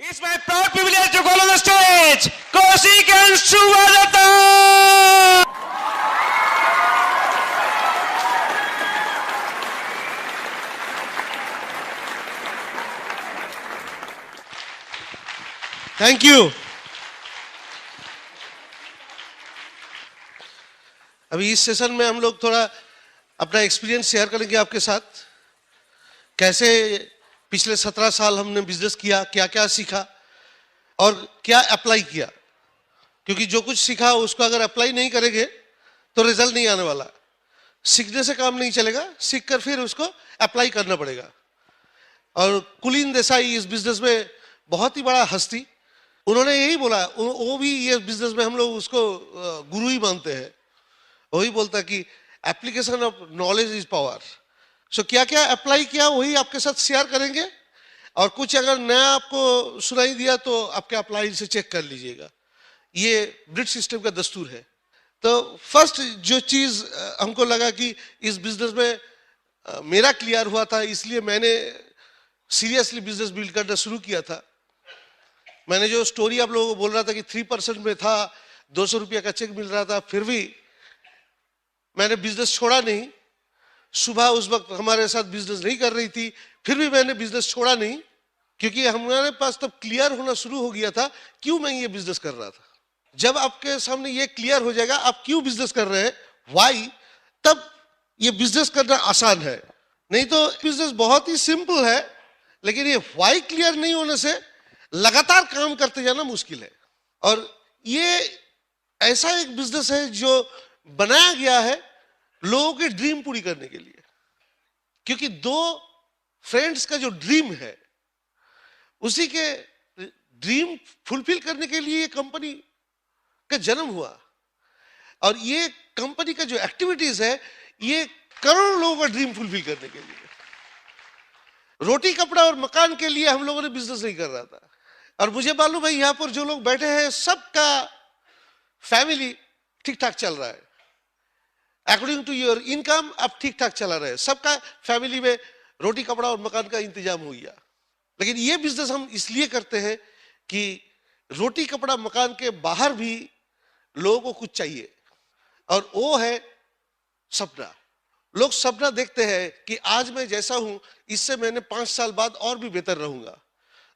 It's my proud privilege to call on the stage Kaushik and Shubhadata. Thank you. अभी इस session में हम लोग थोड़ा अपना एक्सपीरियंस शेयर करेंगे आपके साथ, कैसे पिछले 17 साल हमने बिजनेस किया, क्या क्या सीखा और क्या अप्लाई किया। क्योंकि जो कुछ सीखा उसको अगर अप्लाई नहीं करेंगे तो रिजल्ट नहीं आने वाला। सीखने से काम नहीं चलेगा, सीख कर फिर उसको अप्लाई करना पड़ेगा। और कुलीन देसाई इस बिजनेस में बहुत ही बड़ा हस्ती, उन्होंने यही बोला, वो भी ये बिजनेस में हम लोग उसको गुरु ही मानते हैं। वही बोलता कि application of knowledge is power. So क्या क्या अप्लाई किया वही आपके साथ शेयर करेंगे, और कुछ अगर नया आपको सुनाई दिया तो आपके अप्लाई से चेक कर लीजिएगा। ये ब्रिट सिस्टम का दस्तूर है। तो फर्स्ट जो चीज हमको लगा कि इस बिजनेस में मेरा क्लियर हुआ था, इसलिए मैंने सीरियसली बिजनेस बिल्ड करना शुरू किया था। मैंने जो स्टोरी आप लोगों को बोल रहा था कि 3% में था, 200 रुपया का चेक मिल रहा था, फिर भी मैंने बिजनेस छोड़ा नहीं। सुबह उस वक्त हमारे साथ बिजनेस नहीं कर रही थी, फिर भी मैंने बिजनेस छोड़ा नहीं, क्योंकि हमारे पास तब क्लियर होना शुरू हो गया था क्यों मैं ये बिजनेस कर रहा था। जब आपके सामने ये क्लियर हो जाएगा आप क्यों बिजनेस कर रहे हैं, व्हाई, तब ये बिजनेस करना आसान है। नहीं तो बिजनेस बहुत ही सिंपल है, लेकिन ये व्हाई क्लियर नहीं होने से लगातार काम करते जाना मुश्किल है। और ये ऐसा एक बिजनेस है जो बनाया गया है लोगों के ड्रीम पूरी करने के लिए। क्योंकि दो फ्रेंड्स का जो ड्रीम है, उसी के ड्रीम फुलफिल करने के लिए ये कंपनी का जन्म हुआ। और ये कंपनी का जो एक्टिविटीज है, ये करोड़ों लोगों का ड्रीम फुलफिल करने के लिए। रोटी कपड़ा और मकान के लिए हम लोगों ने बिजनेस नहीं कर रहा था। और मुझे मालूम है यहां पर जो लोग बैठे हैं सबका फैमिली ठीक ठाक चल रहा है, अकॉर्डिंग टू योर इनकम आप ठीक ठाक चला रहे हैं, सबका फैमिली में रोटी कपड़ा और मकान का इंतजाम हो गया। लेकिन ये बिजनेस हम इसलिए करते हैं कि रोटी कपड़ा मकान के बाहर भी लोगों को कुछ चाहिए, और वो है सपना। लोग सपना देखते हैं कि आज मैं जैसा हूं इससे मैंने 5 साल बाद और भी बेहतर रहूंगा,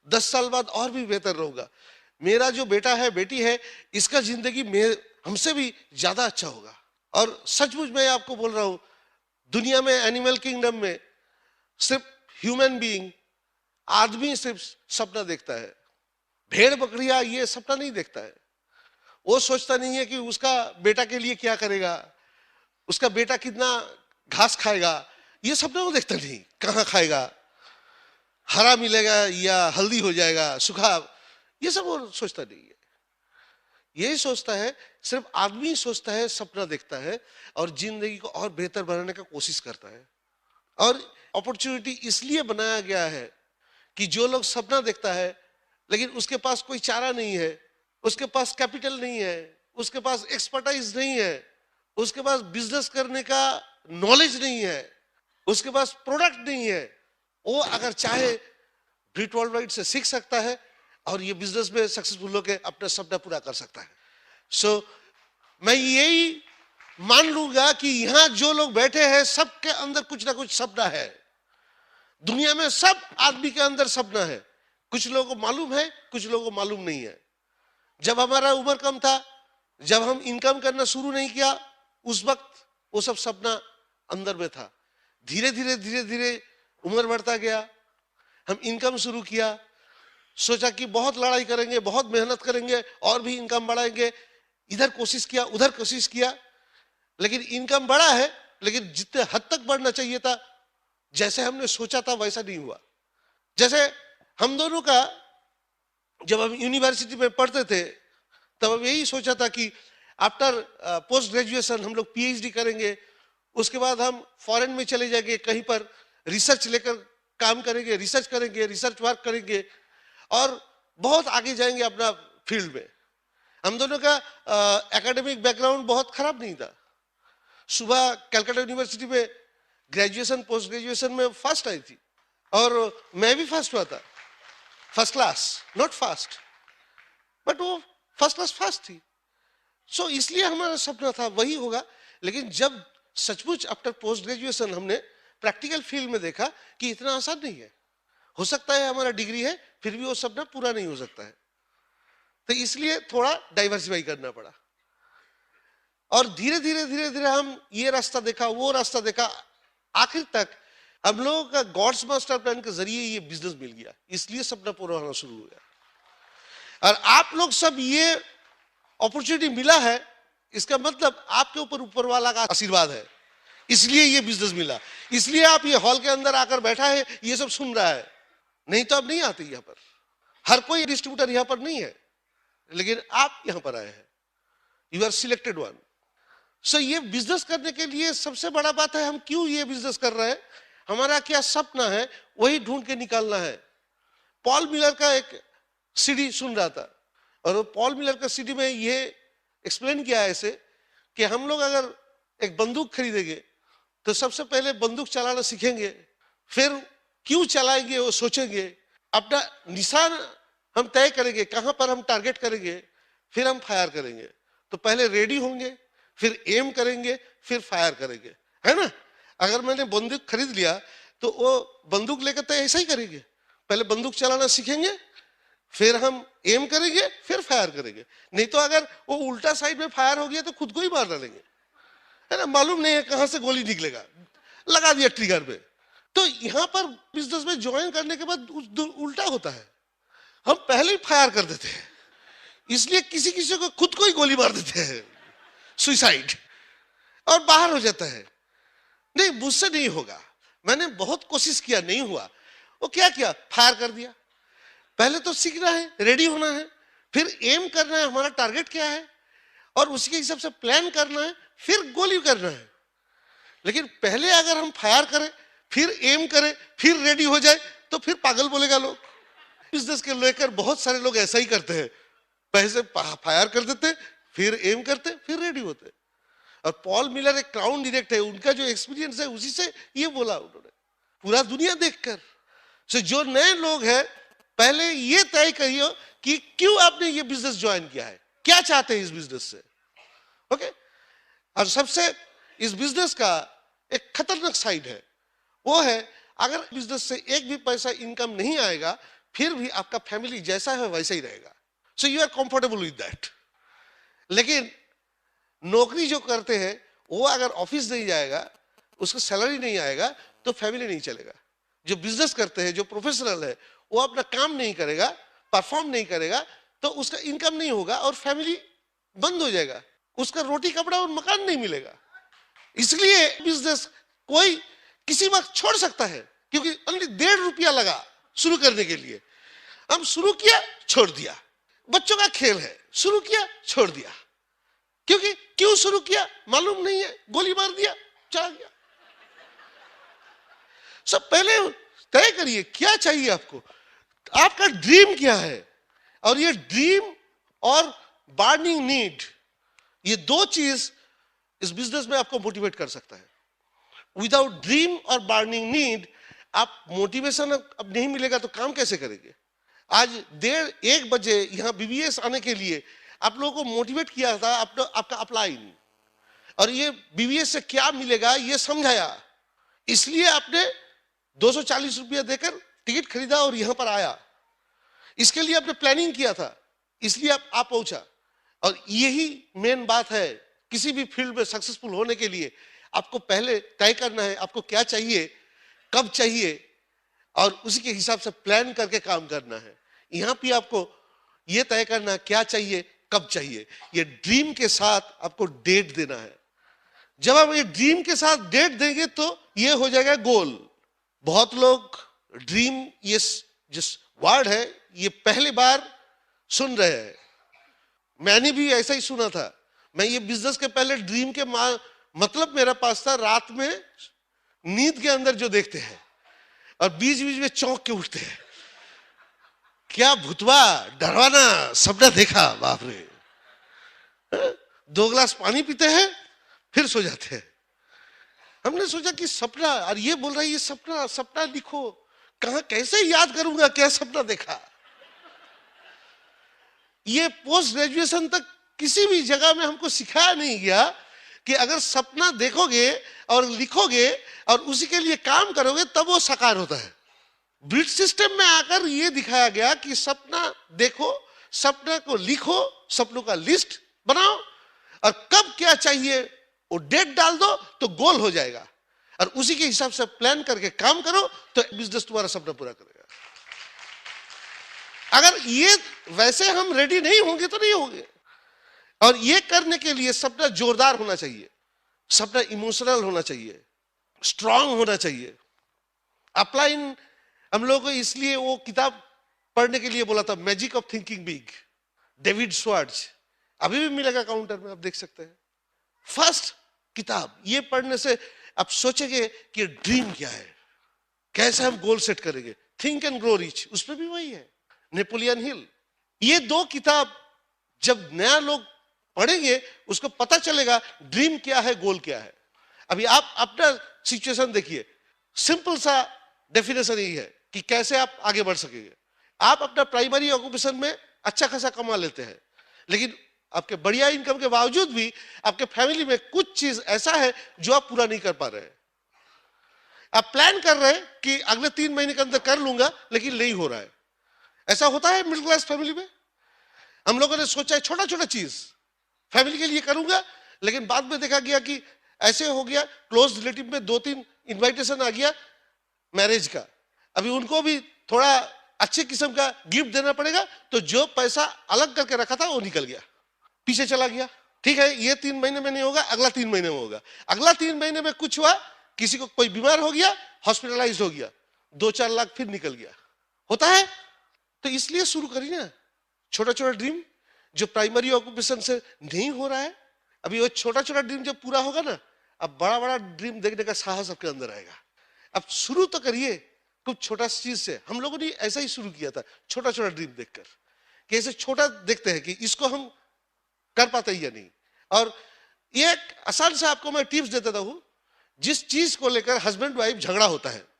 10 साल बाद और भी बेहतर रहूंगा, मेरा जो बेटा है बेटी है इसका जिंदगी में हमसे भी ज्यादा अच्छा होगा। और सचमुच मैं आपको बोल रहा हूं, दुनिया में एनिमल किंगडम में सिर्फ ह्यूमन बीइंग, आदमी सिर्फ सपना देखता है। भेड़ बकरियां ये सपना नहीं देखता है। वो सोचता नहीं है कि उसका बेटा के लिए क्या करेगा, उसका बेटा कितना घास खाएगा, ये सपना वो देखता नहीं। कहां खाएगा, हरा मिलेगा या हल्दी हो जाएगा, सूखा, ये सब वो सोचता नहीं है। यही सोचता है, सिर्फ आदमी सोचता है, सपना देखता है और जिंदगी को और बेहतर बनाने का कोशिश करता है। और अपॉर्चुनिटी इसलिए बनाया गया है कि जो लोग सपना देखता है लेकिन उसके पास कोई चारा नहीं है, उसके पास कैपिटल नहीं है, उसके पास एक्सपर्टाइज नहीं है, उसके पास बिजनेस करने का नॉलेज नहीं है, उसके पास प्रोडक्ट नहीं है, वो अगर चाहे ब्रिट वर्ल्ड वाइड से सीख सकता है और ये बिजनेस में सक्सेसफुल होकर अपना सपना पूरा कर सकता है। सो मैं यही मान लूंगा कि यहां जो लोग बैठे हैं सबके अंदर कुछ ना कुछ सपना है। दुनिया में सब आदमी के अंदर सपना है। कुछ लोगों को मालूम है, कुछ लोगों को मालूम नहीं है। जब हमारा उम्र कम था, जब हम इनकम करना शुरू नहीं किया, उस वक्त वो सब सपना अंदर में था। धीरे धीरे धीरे धीरे उम्र बढ़ता गया, हम इनकम शुरू किया, सोचा कि बहुत लड़ाई करेंगे, बहुत मेहनत करेंगे और भी इनकम बढ़ाएंगे। इधर कोशिश किया, उधर कोशिश किया, लेकिन इनकम बढ़ा है, लेकिन जितने हद तक बढ़ना चाहिए था, जैसे हमने सोचा था वैसा नहीं हुआ। जैसे हम दोनों का जब हम यूनिवर्सिटी में पढ़ते थे तब हम यही सोचा था कि आफ्टर पोस्ट ग्रेजुएशन हम लोग पीएचडी करेंगे, उसके बाद हम फॉरेन में चले जाएंगे, कहीं पर रिसर्च लेकर काम करेंगे, रिसर्च करेंगे, रिसर्च वर्क करेंगे और बहुत आगे जाएंगे अपना फील्ड में। हम दोनों का एकेडमिक बैकग्राउंड बहुत खराब नहीं था। सुबह कलकत्ता यूनिवर्सिटी में ग्रेजुएशन पोस्ट ग्रेजुएशन में फर्स्ट आई थी और मैं भी फर्स्ट हुआ था। First class, not fast, but वो फर्स्ट क्लास फास्ट थी। सो इसलिए हमारा सपना था वही होगा। लेकिन जब सचमुच आफ्टर पोस्ट ग्रेजुएशन हमने प्रैक्टिकल फील्ड में देखा कि इतना आसान नहीं है। हो सकता है हमारा डिग्री है, फिर भी वो सपना पूरा नहीं हो सकता है। तो इसलिए थोड़ा डाइवर्सिफाई करना पड़ा, और धीरे धीरे हम ये रास्ता देखा, वो रास्ता देखा, आखिर तक हम लोगों का गॉड्स मास्टर प्लान के जरिए ये बिजनेस मिल गया, इसलिए सपना पूरा होना शुरू हो गया। और आप लोग सब ये अपॉर्चुनिटी मिला है, इसका मतलब आपके ऊपर वाला का आशीर्वाद है, इसलिए ये बिजनेस मिला, इसलिए आप ये हॉल के अंदर आकर बैठा है, ये सब सुन रहा है। नहीं तो आप नहीं आते यहाँ पर। हर कोई डिस्ट्रीब्यूटर यहाँ पर नहीं है, लेकिन आप यहाँ पर आए हैं, यू आर सिलेक्टेड वन। सो ये बिजनेस करने के लिए सबसे बड़ा बात है हम क्यों ये बिजनेस कर रहे हैं, हमारा क्या सपना है, वही ढूंढ के निकालना है। पॉल मिलर का एक सीडी सुन रहा था, और वो पॉल मिलर का सीडी में ये एक्सप्लेन किया है ऐसे कि हम लोग अगर एक बंदूक खरीदेंगे तो सबसे पहले बंदूक चलाना सीखेंगे, फिर क्यों चलाएंगे वो सोचेंगे, अपना निशान हम तय करेंगे, कहां पर हम टारगेट करेंगे, फिर हम फायर करेंगे। तो पहले रेडी होंगे, फिर एम करेंगे, फिर फायर करेंगे, है ना। अगर मैंने बंदूक खरीद लिया तो वो बंदूक लेकर तो ऐसा ही करेंगे, पहले बंदूक चलाना सीखेंगे, फिर हम एम करेंगे, फिर फायर करेंगे। नहीं तो अगर वो उल्टा साइड में फायर हो गया तो खुद को ही मार डालेंगे, है ना, मालूम नहीं है कहां से गोली निकलेगा, लगा दिया ट्रिगर पे। तो यहां पर बिजनेस में ज्वाइन करने के बाद उल्टा होता है, हम पहले ही फायर कर देते हैं, इसलिए किसी किसी को खुद को ही गोली मार देते हैं, सुसाइड, और बाहर हो जाता है। नहीं, मुझसे नहीं होगा, मैंने बहुत कोशिश किया, नहीं हुआ। वो क्या किया, फायर कर दिया। पहले तो सीखना है, रेडी होना है, फिर एम करना है, हमारा टारगेट क्या है, और उसी के हिसाब से प्लान करना है, फिर गोली करना है। लेकिन पहले अगर हम फायर करें, फिर एम करें, फिर रेडी हो जाए, तो फिर पागल बोलेगा लोग। बिजनेस के लेकर बहुत सारे लोग ऐसा ही करते हैं, पहले फायर कर देते, फिर एम करते, फिर रेडी होते। और पॉल मिलर एक क्राउन डायरेक्ट है, उनका जो एक्सपीरियंस है उसी से ये बोला उन्होंने, पूरा दुनिया देखकर। सो जो नए लोग हैं, पहले ये तय करिए कि क्यों आपने ये बिजनेस ज्वाइन किया है, क्या चाहते हैं इस बिजनेस से, ओके। और सबसे इस बिजनेस का एक खतरनाक साइड है, वो है अगर बिजनेस से एक भी पैसा इनकम नहीं आएगा, फिर भी आपका फैमिली जैसा है वैसा ही रहेगा। So you are comfortable with that. लेकिन नौकरी जो करते हैं वो अगर ऑफिस नहीं जाएगा, उसको सैलरी नहीं आएगा, तो फैमिली नहीं चलेगा। जो बिजनेस करते हैं, जो प्रोफेशनल है, वो अपना काम नहीं करेगा, परफॉर्म नहीं करेगा, तो उसका इनकम नहीं होगा और फैमिली बंद हो जाएगा, उसका रोटी कपड़ा और मकान नहीं मिलेगा। इसलिए बिजनेस कोई किसी वक्त छोड़ सकता है, क्योंकि ओनली 1.5 रुपया लगा शुरू करने के लिए। हम शुरू किया, छोड़ दिया, बच्चों का खेल है, शुरू किया, छोड़ दिया। क्योंकि क्यों शुरू किया मालूम नहीं है, गोली मार दिया, चला गया। सब पहले तय करिए क्या चाहिए आपको, आपका ड्रीम क्या है, और ये ड्रीम और बर्निंग नीड, ये दो चीज इस बिजनेस में आपको मोटिवेट कर सकता है। विदाउट ड्रीम और बर्निंग नीड आप मोटिवेशन अब नहीं मिलेगा तो काम कैसे करेंगे। आज 1:30 बजे यहाँ बीबीएस आने के लिए आप लोगों को मोटिवेट किया था, आपका अप्लाई, और ये बीबीएस से क्या मिलेगा ये समझाया, इसलिए आपने 240 रुपया देकर टिकट खरीदा और यहां पर आया। इसके लिए आपने प्लानिंग किया था, इसलिए आप पहुंचा। और यही मेन बात है, किसी भी फील्ड में सक्सेसफुल होने के लिए आपको पहले तय करना है आपको क्या चाहिए, कब चाहिए, और उसी के हिसाब से प्लान करके काम करना है। यहां भी आपको यह तय करना है क्या चाहिए, कब चाहिए। ये ड्रीम के साथ आपको डेट देना है। जब आप ये ड्रीम के साथ डेट देंगे तो ये हो जाएगा गोल। बहुत लोग ड्रीम, ये जिस वर्ड है, ये पहली बार सुन रहे हैं। मैंने भी ऐसा ही सुना था। मैं ये बिजनेस के पहले ड्रीम के मतलब मेरा पास था, रात में नींद के अंदर जो देखते हैं और बीच बीच में चौंक के उठते हैं, क्या भुतवा डरवाना सपना देखा, बाप रे। 2 गिलास पानी पीते हैं फिर सो जाते हैं। हमने सोचा कि सपना, और ये बोल रहा है ये सपना सपना लिखो, कहां कैसे याद करूंगा क्या सपना देखा। ये पोस्ट ग्रेजुएशन तक किसी भी जगह में हमको सिखाया नहीं गया कि अगर सपना देखोगे और लिखोगे और उसी के लिए काम करोगे तब वो साकार होता है। ब्रिटिश सिस्टम में आकर ये दिखाया गया कि सपना देखो, सपना को लिखो, सपनों का लिस्ट बनाओ और कब क्या चाहिए वो डेट डाल दो तो गोल हो जाएगा और उसी के हिसाब से प्लान करके काम करो तो बिजनेस तुम्हारा सपना पूरा करेगा। अगर ये वैसे हम रेडी नहीं होंगे तो नहीं होंगे। और ये करने के लिए सपना जोरदार होना चाहिए, सपना इमोशनल होना चाहिए, स्ट्रांग होना चाहिए। अपलाइन हम लोगों को इसलिए वो किताब पढ़ने के लिए बोला था, magic of thinking big, David Swarts, अभी भी मिलेगा काउंटर में, आप देख सकते हैं। फर्स्ट किताब ये पढ़ने से आप सोचेंगे कि ड्रीम क्या है, कैसे हम गोल सेट करेंगे। थिंक एंड ग्रो रिच, उसमें भी वही है। नेपोलियन हिल, ये दो किताब जब नया लोग पढ़ेंगे उसको पता चलेगा ड्रीम क्या है, गोल क्या है। अभी आप अपना सिचुएशन देखिए, सिंपल सा डेफिनेशन यही है कि कैसे आप आगे बढ़ सकेंगे। आप अपना प्राइमरी ऑक्यूपेशन में अच्छा खासा कमा लेते हैं, लेकिन आपके बढ़िया इनकम के बावजूद भी आपके फैमिली में कुछ चीज ऐसा है जो आप पूरा नहीं कर पा रहे हैं। आप प्लान कर रहे हैं कि अगले 3 महीने के अंदर कर लूंगा, लेकिन नहीं हो रहा है। ऐसा होता है मिडिल क्लास फैमिली में। हम लोगों ने सोचा है छोटा छोटा चीज फैमिली के लिए करूंगा, लेकिन बाद में देखा गया कि ऐसे हो गया, क्लोज रिलेटिव में 2-3 इनविटेशन आ गया मैरिज का, अभी उनको भी थोड़ा अच्छे किस्म का गिफ्ट देना पड़ेगा, तो जो पैसा अलग करके रखा था वो निकल गया, पीछे चला गया। ठीक है, ये 3 महीने में नहीं होगा, अगला 3 महीने में होगा। अगला 3 महीने में कुछ हुआ, किसी को कोई बीमार हो गया, हॉस्पिटलाइज हो गया, 2-4 लाख फिर निकल गया। होता है। तो इसलिए शुरू करिए ना छोटा छोटा ड्रीम, जो प्राइमरी ऑक्यूपेशन से नहीं हो रहा है। अभी वो छोटा छोटा ड्रीम जब पूरा होगा ना, अब बड़ा बड़ा ड्रीम देखने का साहस आपके अंदर आएगा। अब शुरू तो करिए कुछ छोटा चीज से। हम लोगों ने ऐसा ही शुरू किया था, छोटा छोटा ड्रीम देखकर, कि ऐसे छोटा देखते हैं कि इसको हम कर पाते या नहीं। और ये एक आसान से आपको मैं टिप्स देता हूं, जिस चीज को लेकर हस्बैंड वाइफ झगड़ा होता है,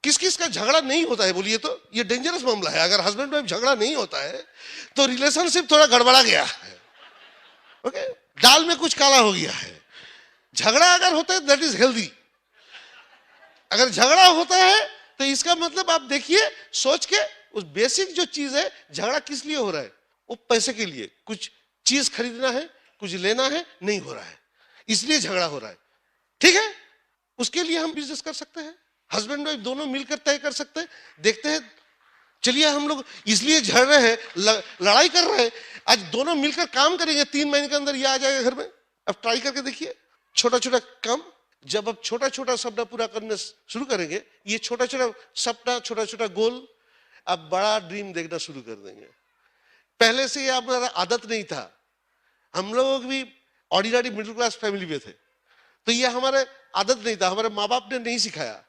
किस किस का झगड़ा नहीं होता है बोलिए तो? ये डेंजरस मामला है। अगर हस्बैंड वाइफ झगड़ा नहीं होता है तो रिलेशनशिप थोड़ा गड़बड़ा गया है। ओके, दाल में कुछ काला हो गया है। झगड़ा अगर होता है दैट इज हेल्दी। अगर झगड़ा होता है तो इसका मतलब आप देखिए सोच के, उस बेसिक जो चीज है, झगड़ा किस लिए हो रहा है? वो पैसे के लिए, कुछ चीज खरीदना है, कुछ लेना है, नहीं हो रहा है, इसलिए झगड़ा हो रहा है। ठीक है, उसके लिए हम बिजनेस कर सकते हैं, हस्बैंड वाइफ दोनों मिलकर तय कर सकते हैं। देखते हैं, चलिए हम लोग इसलिए झड़ रहे हैं, लड़ाई कर रहे हैं, आज दोनों मिलकर काम करेंगे, 3 महीने के अंदर ये आ जाएगा घर में। अब ट्राई करके देखिए, छोटा छोटा काम। जब आप छोटा छोटा सपना पूरा करने शुरू करेंगे, ये छोटा छोटा सपना, छोटा छोटा गोल, आप बड़ा ड्रीम देखना शुरू कर देंगे। पहले से ये हमारा आदत नहीं था, हम लोग भी ऑर्डिनरी मिडिल क्लास फैमिली में थे, तो ये हमारे आदत नहीं था, हमारे माँ बाप ने नहीं सिखाया।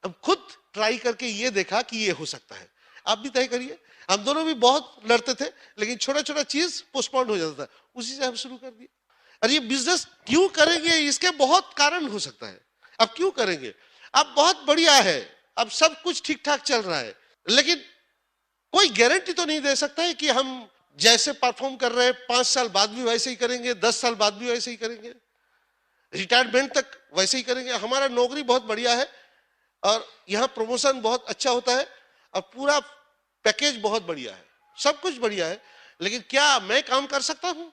अब खुद ट्राई करके ये देखा कि ये हो सकता है। आप भी तय करिए। हम दोनों भी बहुत लड़ते थे, लेकिन छोटा छोटा चीज पोस्टपोन हो जाता था, उसी से हम शुरू कर दिए। और ये बिजनेस क्यों करेंगे, इसके बहुत कारण हो सकता है। अब क्यों करेंगे? अब बहुत बढ़िया है, अब सब कुछ ठीक ठाक चल रहा है, लेकिन कोई गारंटी तो नहीं दे सकता है कि हम जैसे परफॉर्म कर रहे हैं 5 साल बाद भी वैसे ही करेंगे, 10 साल बाद भी वैसे ही करेंगे, रिटायरमेंट तक वैसे ही करेंगे। हमारा नौकरी बहुत बढ़िया है और यहाँ प्रमोशन बहुत अच्छा होता है और पूरा पैकेज बहुत बढ़िया है, सब कुछ बढ़िया है, लेकिन क्या मैं काम कर सकता हूँ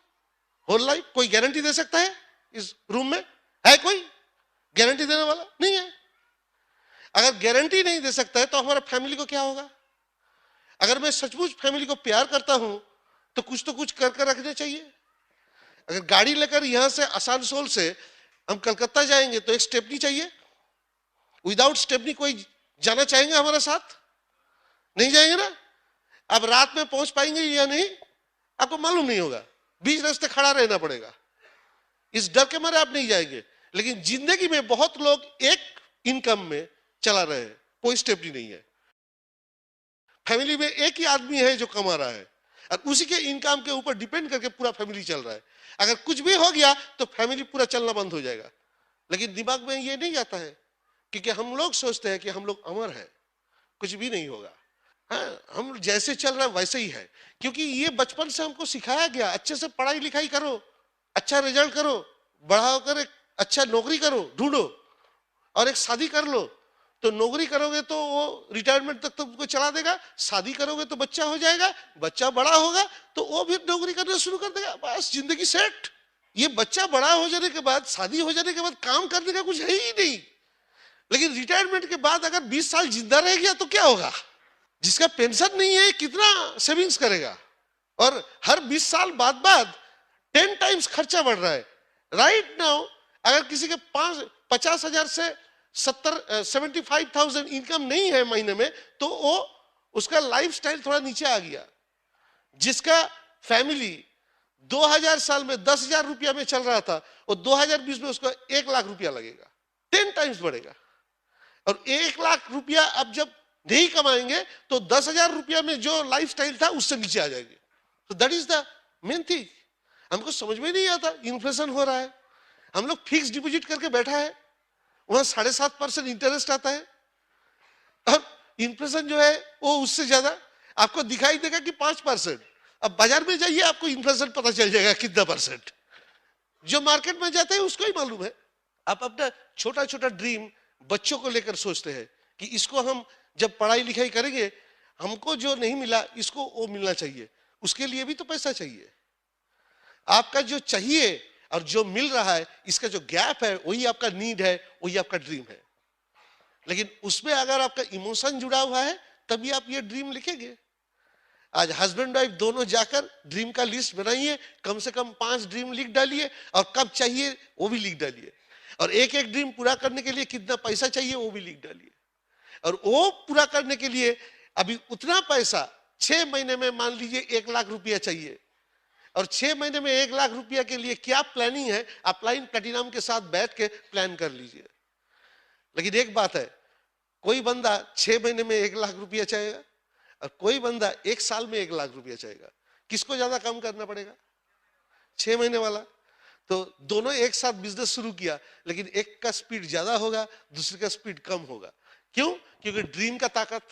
होल लाइफ? कोई गारंटी दे सकता है? इस रूम में है कोई गारंटी देने वाला? नहीं है। अगर गारंटी नहीं दे सकता है तो हमारा फैमिली को क्या होगा? अगर मैं सचमुच फैमिली को प्यार करता हूं तो कुछ कर कर रखना चाहिए। अगर गाड़ी लेकर यहां से आसनसोल से हम कलकत्ता जाएंगे तो एक स्टेपनी चाहिए। विदाउट स्टेपनी कोई जाना चाहेंगे हमारे साथ? नहीं जाएंगे ना। अब रात में पहुंच पाएंगे या नहीं आपको मालूम नहीं होगा, बीच रास्ते खड़ा रहना पड़ेगा। इस डर के मारे आप नहीं जाएंगे। लेकिन जिंदगी में बहुत लोग एक इनकम में चला रहे हैं, कोई स्टेपनी नहीं है। फैमिली में एक ही आदमी है जो कमा रहा है और उसी के इनकम के ऊपर डिपेंड करके पूरा फैमिली चल रहा है। अगर कुछ भी हो गया तो फैमिली पूरा चलना बंद हो जाएगा। लेकिन दिमाग में ये नहीं आता है, क्योंकि हम लोग सोचते हैं कि हम लोग अमर हैं, कुछ भी नहीं होगा। हाँ, हम जैसे चल रहा है वैसे ही है, क्योंकि ये बचपन से हमको सिखाया गया अच्छे से पढ़ाई लिखाई करो, अच्छा रिजल्ट करो, बड़ा होकर एक अच्छा नौकरी करो, ढूंढो और एक शादी कर लो। तो नौकरी करोगे तो वो रिटायरमेंट तक तुमको चला देगा, शादी करोगे तो बच्चा हो जाएगा, बच्चा बड़ा होगा तो वो भी नौकरी करना शुरू कर देगा, बस जिंदगी सेट। ये बच्चा बड़ा हो जाने के बाद, शादी हो जाने के बाद काम करने का कुछ है ही नहीं। लेकिन रिटायरमेंट के बाद अगर 20 साल जिंदा रह गया तो क्या होगा? जिसका पेंशन नहीं है कितना सेविंग्स करेगा? और हर 20 साल बाद 10 टाइम्स खर्चा बढ़ रहा है। राइट नाउ अगर किसी के 50,000 से 75,000 इनकम नहीं है महीने में, तो वो उसका लाइफस्टाइल थोड़ा नीचे आ गया। जिसका फैमिली 2000 साल में 10,000 रुपया में चल रहा था, और 2020 में उसको 1 लाख रुपया लगेगा, 10 टाइम्स बढ़ेगा। और 1 लाख रुपया अब जब नहीं कमाएंगे तो 10,000 रुपया में जो लाइफस्टाइल था उससे नीचे आ जाएंगे। तो that is the main thing. हमको समझ में नहीं आता, इन्फ्लेशन हो रहा है, हम लोग फिक्स डिपॉजिट करके बैठा है, वहां 7.5% इंटरेस्ट आता है, और इन्फ्लेशन जो है वो उससे ज्यादा आपको दिखाई देगा कि 5%। अब बाजार में जाइए, आपको इन्फ्लेशन पता चल जाएगा कितना परसेंट। जो मार्केट में जाते हैं उसको ही मालूम है। आप अपना छोटा छोटा ड्रीम बच्चों को लेकर सोचते हैं कि इसको हम जब पढ़ाई लिखाई करेंगे, हमको जो नहीं मिला इसको वो मिलना चाहिए, उसके लिए भी तो पैसा चाहिए। आपका जो चाहिए और जो मिल रहा है, इसका जो गैप है वही आपका नीड है, वही आपका ड्रीम है। लेकिन उसमें अगर आपका इमोशन जुड़ा हुआ है तभी आप ये ड्रीम लिखेंगे। आज हस्बैंड वाइफ दोनों जाकर ड्रीम का लिस्ट बनाइए, कम से कम 5 ड्रीम लिख डालिए, और कब चाहिए वो भी लिख डालिए, और एक एक ड्रीम पूरा करने के लिए कितना पैसा चाहिए वो भी लिख डालिए। और वो पूरा करने के लिए अभी उतना पैसा 6 महीने में मान लीजिए 1 लाख रुपया चाहिए, और 6 महीने में 1 लाख रुपया के लिए क्या प्लानिंग है, आप प्लान प्लेटिनम के साथ बैठ के प्लान कर लीजिए। लेकिन एक बात है, कोई बंदा 6 महीने में 1 लाख रुपया चाहेगा और कोई बंदा 1 साल में 1 लाख रुपया चाहेगा। किसको ज्यादा काम करना पड़ेगा? 6 महीने वाला। तो दोनों एक साथ बिजनेस शुरू किया, लेकिन एक का स्पीड ज्यादा होगा, दूसरे का स्पीड कम होगा। क्यों? क्योंकि ड्रीम का ताकत,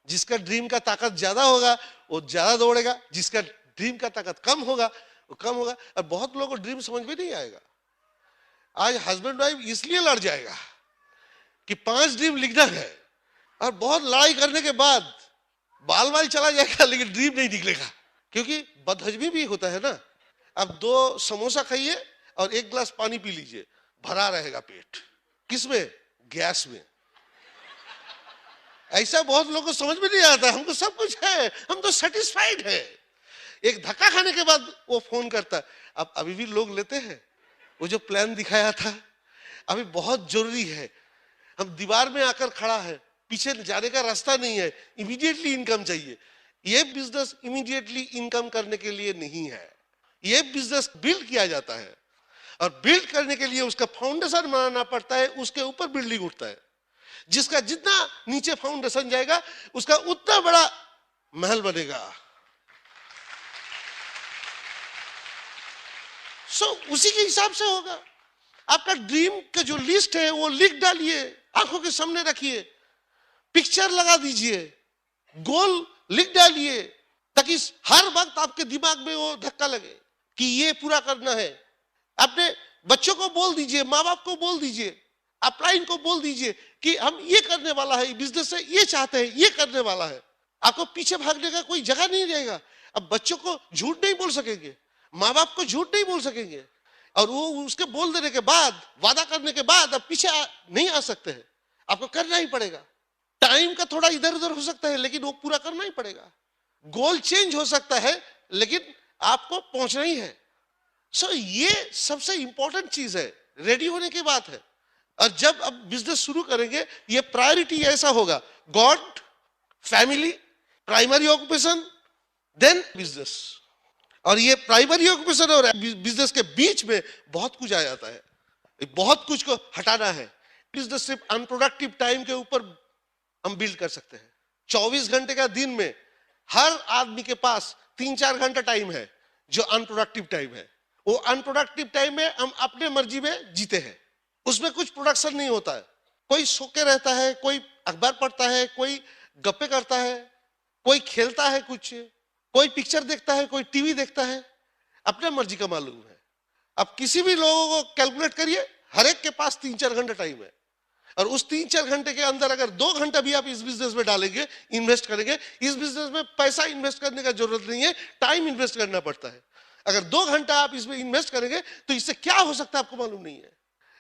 जिसका ड्रीम का ताकत ज्यादा होगा वो ज्यादा दौड़ेगा, जिसका ड्रीम का ताकत कम होगा वो कम होगा। और बहुत लोगों को ड्रीम समझ में नहीं आएगा। आज हस्बैंड वाइफ इसलिए लड़ जाएगा कि 5 ड्रीम लिखना है, और बहुत लड़ाई करने के बाद बाल चला जाएगा, लेकिन ड्रीम नहीं निकलेगा। क्योंकि बदहजमी भी होता है ना। अब 2 समोसा खाइए और 1 गिलास पानी पी लीजिए, भरा रहेगा पेट। किसमें? गैस में। ऐसा बहुत लोगों को समझ में नहीं आता। हमको सब कुछ है, हम तो सेटिस्फाइड है। एक धक्का खाने के बाद वो फोन करता है। अब अभी भी लोग लेते हैं। वो जो प्लान दिखाया था अभी बहुत जरूरी है, हम दीवार में आकर खड़ा है, पीछे जाने का रास्ता नहीं है, इमीडिएटली इनकम चाहिए। ये बिजनेस इमीडिएटली इनकम करने के लिए नहीं है। ये बिजनेस बिल्ड किया जाता है, और बिल्ड करने के लिए उसका फाउंडेशन बनाना पड़ता है, उसके ऊपर बिल्डिंग उठता है। जिसका जितना नीचे फाउंडेशन जाएगा उसका उतना बड़ा महल बनेगा। उसी के हिसाब से होगा। आपका ड्रीम का जो लिस्ट है वो लिख डालिए, आंखों के सामने रखिए, पिक्चर लगा दीजिए, गोल लिख डालिए, ताकि हर वक्त आपके दिमाग में वो धक्का लगे कि ये पूरा करना है। अपने बच्चों को बोल दीजिए, माँ बाप को बोल दीजिए, अपलाइन को बोल दीजिए कि हम ये करने वाला है, बिजनेस से ये चाहते हैं, ये करने वाला है। आपको पीछे भागने का कोई जगह नहीं रहेगा। अब बच्चों को झूठ नहीं बोल सकेंगे, माँ बाप को झूठ नहीं बोल सकेंगे, और वो उसके बोल देने के बाद, वादा करने के बाद अब पीछे नहीं आ सकते हैं। आपको करना ही पड़ेगा। टाइम का थोड़ा इधर उधर हो सकता है, लेकिन वो पूरा करना ही पड़ेगा। गोल चेंज हो सकता है, लेकिन आपको पहुंचना ही है। ये सबसे इंपॉर्टेंट चीज है, रेडी होने की बात है। और जब अब बिजनेस शुरू करेंगे, ये प्रायोरिटी ऐसा होगा, God, family, primary occupation, then business. और ये प्राइमरी ऑक्यूपेशन और बिजनेस के बीच में बहुत कुछ आ जाता है, बहुत कुछ को हटाना है। बिजनेस सिर्फ अनप्रोडक्टिव टाइम के ऊपर हम बिल्ड कर सकते हैं। 24 घंटे का दिन में हर आदमी के पास 3-4 घंटा टाइम है जो अनप्रोडक्टिव टाइम है। वो अनप्रोडक्टिव टाइम में हम अपने मर्जी में जीते हैं, उसमें कुछ प्रोडक्शन नहीं होता है। कोई सो के रहता है, कोई अखबार पढ़ता है, कोई गप्पे करता है, कोई खेलता है कुछ, कोई पिक्चर देखता है, कोई टीवी देखता है, अपने मर्जी का मालूम है। अब किसी भी लोगों को कैलकुलेट करिए, हर एक के पास 3-4 घंटे टाइम है, और उस 3-4 घंटे के अंदर अगर 2 घंटा भी आप इस बिजनेस में डालेंगे, इन्वेस्ट करेंगे, इस बिजनेस में पैसा इन्वेस्ट करने का जरूरत नहीं है, टाइम इन्वेस्ट करना पड़ता है। अगर 2 घंटा आप इसमें इन्वेस्ट करेंगे तो इससे क्या हो सकता है आपको मालूम नहीं है।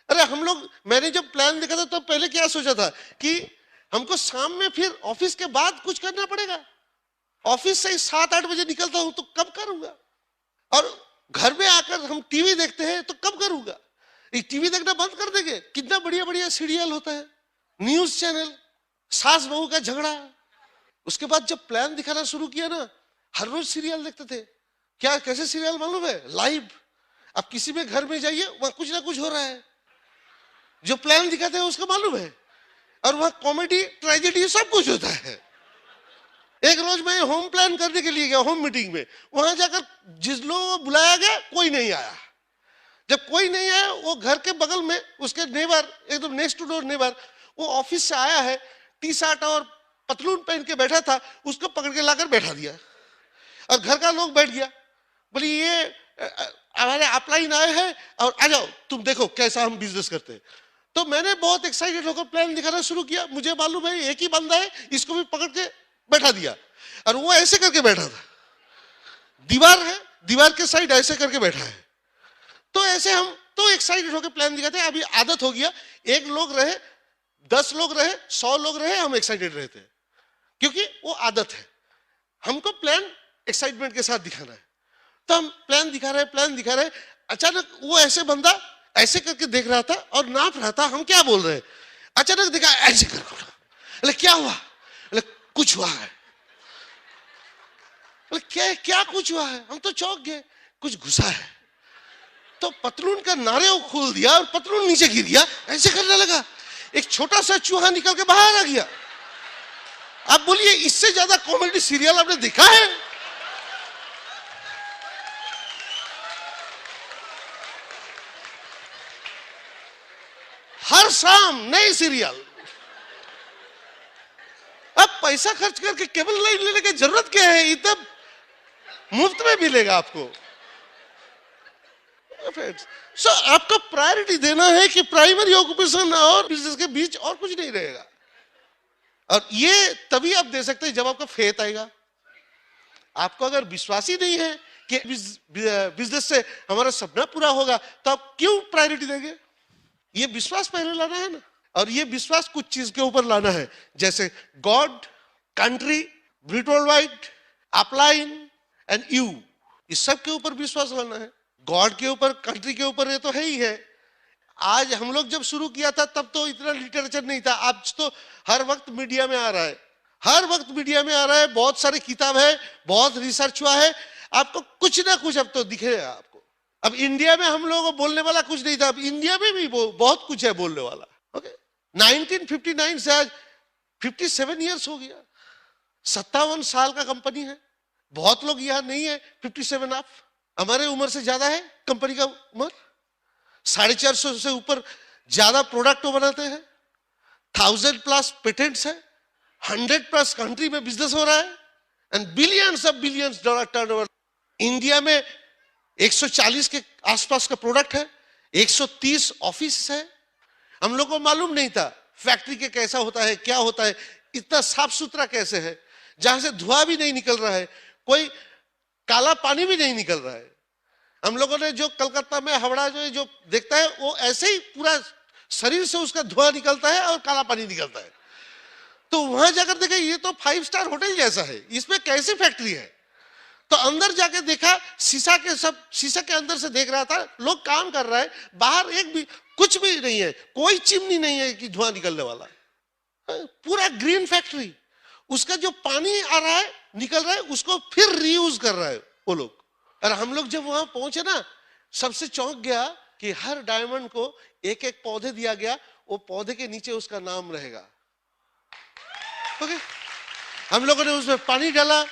अरे हम लोग, मैंने जब प्लान देखा था तो पहले क्या सोचा था कि हमको शाम में फिर ऑफिस के बाद कुछ करना पड़ेगा। ऑफिस से 7-8 बजे निकलता हूं तो कब करूंगा, और घर में आकर हम टीवी देखते हैं तो कब करूंगा। ये टीवी देखना बंद कर देंगे, कितना बढ़िया बढ़िया सीरियल होता है, न्यूज चैनल, सास बहू का झगड़ा। उसके बाद जब प्लान दिखाना शुरू किया ना, हर रोज सीरियल देखते थे। क्या कैसे सीरियल मालूम है? लाइव। अब किसी में घर में जाइए, वहां कुछ ना कुछ हो रहा है, जो प्लान दिखाते हैं उसका मालूम है, और वहां कॉमेडी, ट्रेजेडी सब कुछ होता है। एक रोज मैं होम प्लान करने के लिए गया, होम मीटिंग में, वहां जाकर जिस लोगों को बुलाया गया कोई नहीं आया। जब कोई नहीं आया, वो घर के बगल में उसके नेबर, एकदम नेक्स्ट डोर नेबर, वो ऑफिस से आया है, टी शर्ट और पतलून पहन के बैठा था, उसको पकड़ के लाकर बैठा दिया, और घर का लोग बैठ गया। बोली ये हमारे अपलाइन आए हैं और आ जाओ तुम देखो कैसा हम बिजनेस करते हैं। तो मैंने बहुत एक्साइटेड होकर प्लान दिखाना शुरू किया। मुझे मालूम है एक ही बंदा है, इसको भी पकड़ के बैठा दिया, और वो ऐसे करके बैठा था, दीवार है, दीवार के साइड ऐसे करके बैठा है। तो ऐसे हम तो एक्साइटेड होकर प्लान दिखाते हैं। अभी आदत हो गया, 1 लोग रहे, 10 लोग रहे, 100 लोग रहे, हम एक्साइटेड रहते हैं, क्योंकि वो आदत है। हमको प्लान एक्साइटमेंट के साथ दिखाना है, तो हम प्लान दिखा रहे। अचानक वो ऐसे बंदा ऐसे करके देख रहा था और नाप रहा था, हम क्या बोल रहे हैं, अचानक देखा ऐसे करके, अरे क्या हुआ? अरे कुछ हुआ है। अरे क्या क्या कुछ हुआ है? हम तो चौंक गए, कुछ घुसा है। तो पतलून का नारे वो खोल दिया और पतलून नीचे गिर गया, ऐसे करने लगा, एक छोटा सा चूहा निकल के बाहर आ गया। आप बोलिए इससे ज्यादा कॉमेडी सीरियल आपने देखा है? हर शाम नए सीरियल। अब पैसा खर्च करके केबल लाइन लेने की जरूरत क्या है? इतना मुफ्त में मिलेगा आपको। सो आपको प्रायोरिटी देना है कि प्राइमरी ऑक्यूपेशन और बिजनेस के बीच और कुछ नहीं रहेगा, और ये तभी आप दे सकते हैं जब आपका फेथ आएगा। आपको अगर विश्वास ही नहीं है कि बिजनेस से हमारा सपना पूरा होगा, तो आप क्यों प्रायोरिटी देंगे? ये विश्वास पहले लाना है ना, और ये विश्वास कुछ चीज के ऊपर लाना है, जैसे god, country, Britt worldwide, upline and you, इस सब के ऊपर विश्वास लाना है। गॉड के ऊपर, कंट्री के ऊपर ये तो है ही है। आज हम लोग जब शुरू किया था तब तो इतना लिटरेचर नहीं था, आज तो हर वक्त मीडिया में आ रहा है, हर वक्त मीडिया में आ रहा है, बहुत सारी किताब है, बहुत रिसर्च हुआ है, आपको कुछ ना कुछ अब तो दिखेगा आपको। अब इंडिया में हम लोगों को बोलने वाला कुछ नहीं था, अब इंडिया में भी बहुत कुछ है बोलने वाला। ओके, 1959 से आज 57 ईयर्स हो गया, 57 साल का कंपनी है। बहुत लोग यहाँ नहीं है 57 आप, हमारे उम्र से ज्यादा है कंपनी का उम्र, 450 से ऊपर ज्यादा प्रोडक्ट बनाते हैं, 1000+ पेटेंट्स है, 100+ कंट्री में बिजनेस हो रहा है, and billions of billions dollar turnover. India में 140 के आसपास का प्रोडक्ट है, 130 ऑफिस है। हम लोग को मालूम नहीं था फैक्ट्री के कैसा होता है, क्या होता है, इतना साफ सुथरा कैसे है, जहां से धुआं भी नहीं निकल रहा है, कोई काला पानी भी नहीं निकल रहा है। हम लोगों ने जो कलकत्ता में हावड़ा जो देखता है, वो ऐसे ही पूरा शरीर से उसका धुआं निकलता है और काला पानी निकलता है। तो वहां जाकर देखा ये तो 5 स्टार होटल जैसा है, इसमें कैसी फैक्ट्री है? तो अंदर जाके देखा, शीशा के अंदर से देख रहा था, लोग काम कर रहा है, बाहर एक भी कुछ भी नहीं है, कोई चिमनी नहीं है कि धुआं निकलने वाला, पूरा ग्रीन फैक्ट्री। उसका जो पानी आ रहा है, निकल रहा है, उसको फिर रीयूज कर रहा है वो लोग। और हम लोग जब वहां पहुंचे ना, सबसे चौंक गया कि हर डायमंड को एक एक पौधे दिया गया, वो पौधे के नीचे उसका नाम रहेगा। ओके, हम लोगों ने उसमें पानी डाला,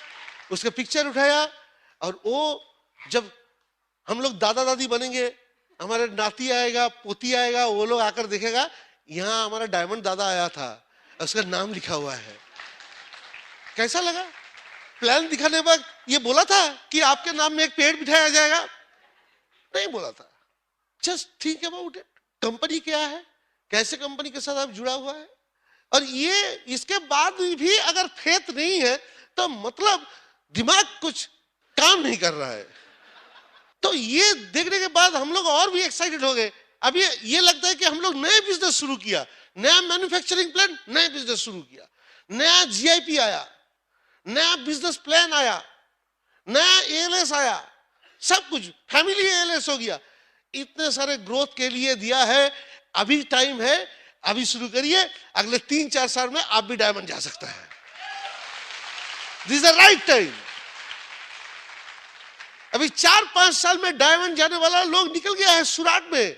उसका पिक्चर उठाया, और वो जब हम लोग दादा दादी बनेंगे, हमारे नाती आएगा, पोती आएगा, वो लोग आकर देखेगा यहाँ हमारा डायमंड दादा आया था, उसका नाम लिखा हुआ है। कैसा लगा? प्लान दिखाने के बाद ये बोला था कि आपके नाम में एक पेड़ बिठाया जाएगा? नहीं बोला था। Just think about it. Company क्या है, कैसे कंपनी के साथ आप जुड़ा हुआ है, और ये इसके बाद भी अगर फेथ नहीं है तो मतलब दिमाग कुछ काम नहीं कर रहा है। तो ये देखने के बाद हम लोग और भी एक्साइटेड हो गए। अब ये लगता है कि हम लोग नए बिजनेस शुरू किया, नया मैन्युफैक्चरिंग प्लान, नए बिजनेस शुरू किया, नया जीआईपी आया, नया बिजनेस प्लान आया, नया एएलएस आया, सब कुछ फैमिली एएलएस हो गया। इतने सारे ग्रोथ के लिए दिया है। अभी टाइम है, अभी शुरू करिए, अगले 3-4 साल में आप भी डायमंड जा सकता है। This is the right time. अभी 4-5 साल में डायमंड जाने वाला लोग निकल गया है। सुराट में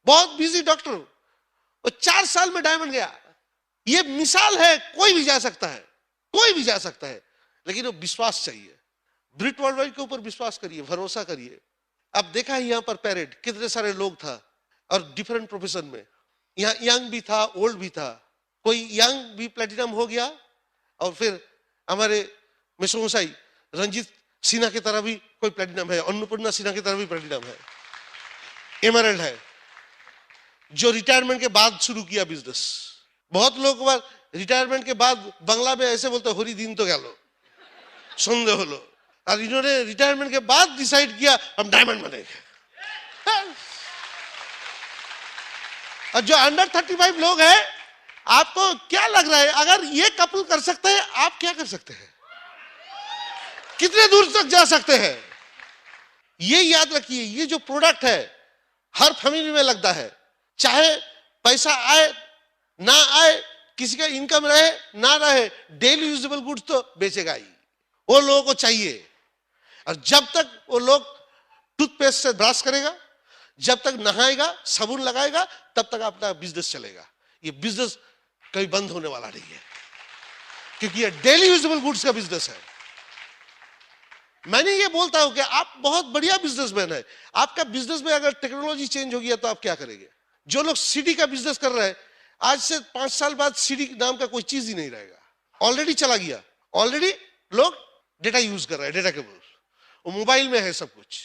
बहुत बिजी डॉक्टर, वो 4 साल में डायमंड गया। ये मिसाल है, कोई भी जा सकता है, कोई भी जा सकता है, लेकिन वो विश्वास चाहिए। ब्रिट वर्ल्ड वाइड के ऊपर विश्वास करिए, भरोसा करिए। अब देखा है यहाँ पर पैरेड कितने सारे लोग था, और डिफरेंट प्रोफेशन में। यहाँ यंग भी था, ओल्ड भी था। कोई यंग भी प्लेटिनम हो गया, और फिर हमारे मिस्टर गोसाई रंजीत सिन्हा की तरह भी कोई प्लेटिनम है, अन्नपूर्णा सिन्हा की तरह भी प्लेटिनम है, एमरल्ड है, जो रिटायरमेंट के बाद शुरू किया बिजनेस। बहुत लोग रिटायरमेंट के बाद बंगला में ऐसे बोलते, होरी दिन तो गया सन्देह होलो, और इन्होंने रिटायरमेंट के बाद डिसाइड किया हम डायमंड बनेंगे। और जो अंडर 35 लोग हैं, आपको क्या लग रहा है, अगर ये कपल कर सकते हैं, आप क्या कर सकते हैं? कितने दूर तक जा सकते हैं? ये याद रखिए, ये जो प्रोडक्ट है हर फैमिली में लगता है। चाहे पैसा आए ना आए, किसी का इनकम रहे ना रहे, डेली यूजेबल गुड्स तो बेचेगा ही, वो लोगों को चाहिए। और जब तक वो लोग टूथपेस्ट से ब्रश करेगा, जब तक नहाएगा, साबुन लगाएगा, तब तक अपना बिजनेस चलेगा। ये बिजनेस कभी बंद होने वाला नहीं है, क्योंकि ये डेली यूजेबल गुड्स का बिजनेस है। मैंने ये बोलता हूं कि आप बहुत बढ़िया बिजनेसमैन है, आपका बिजनेस में अगर टेक्नोलॉजी चेंज हो गया तो आप क्या करेंगे? जो लोग सीडी का बिजनेस कर रहे हैं, आज से 5 साल बाद सीडी नाम का कोई चीज ही नहीं रहेगा। ऑलरेडी चला गया, ऑलरेडी लोग डेटा यूज कर रहे हैं, डेटा केबल, वो मोबाइल में है सब कुछ।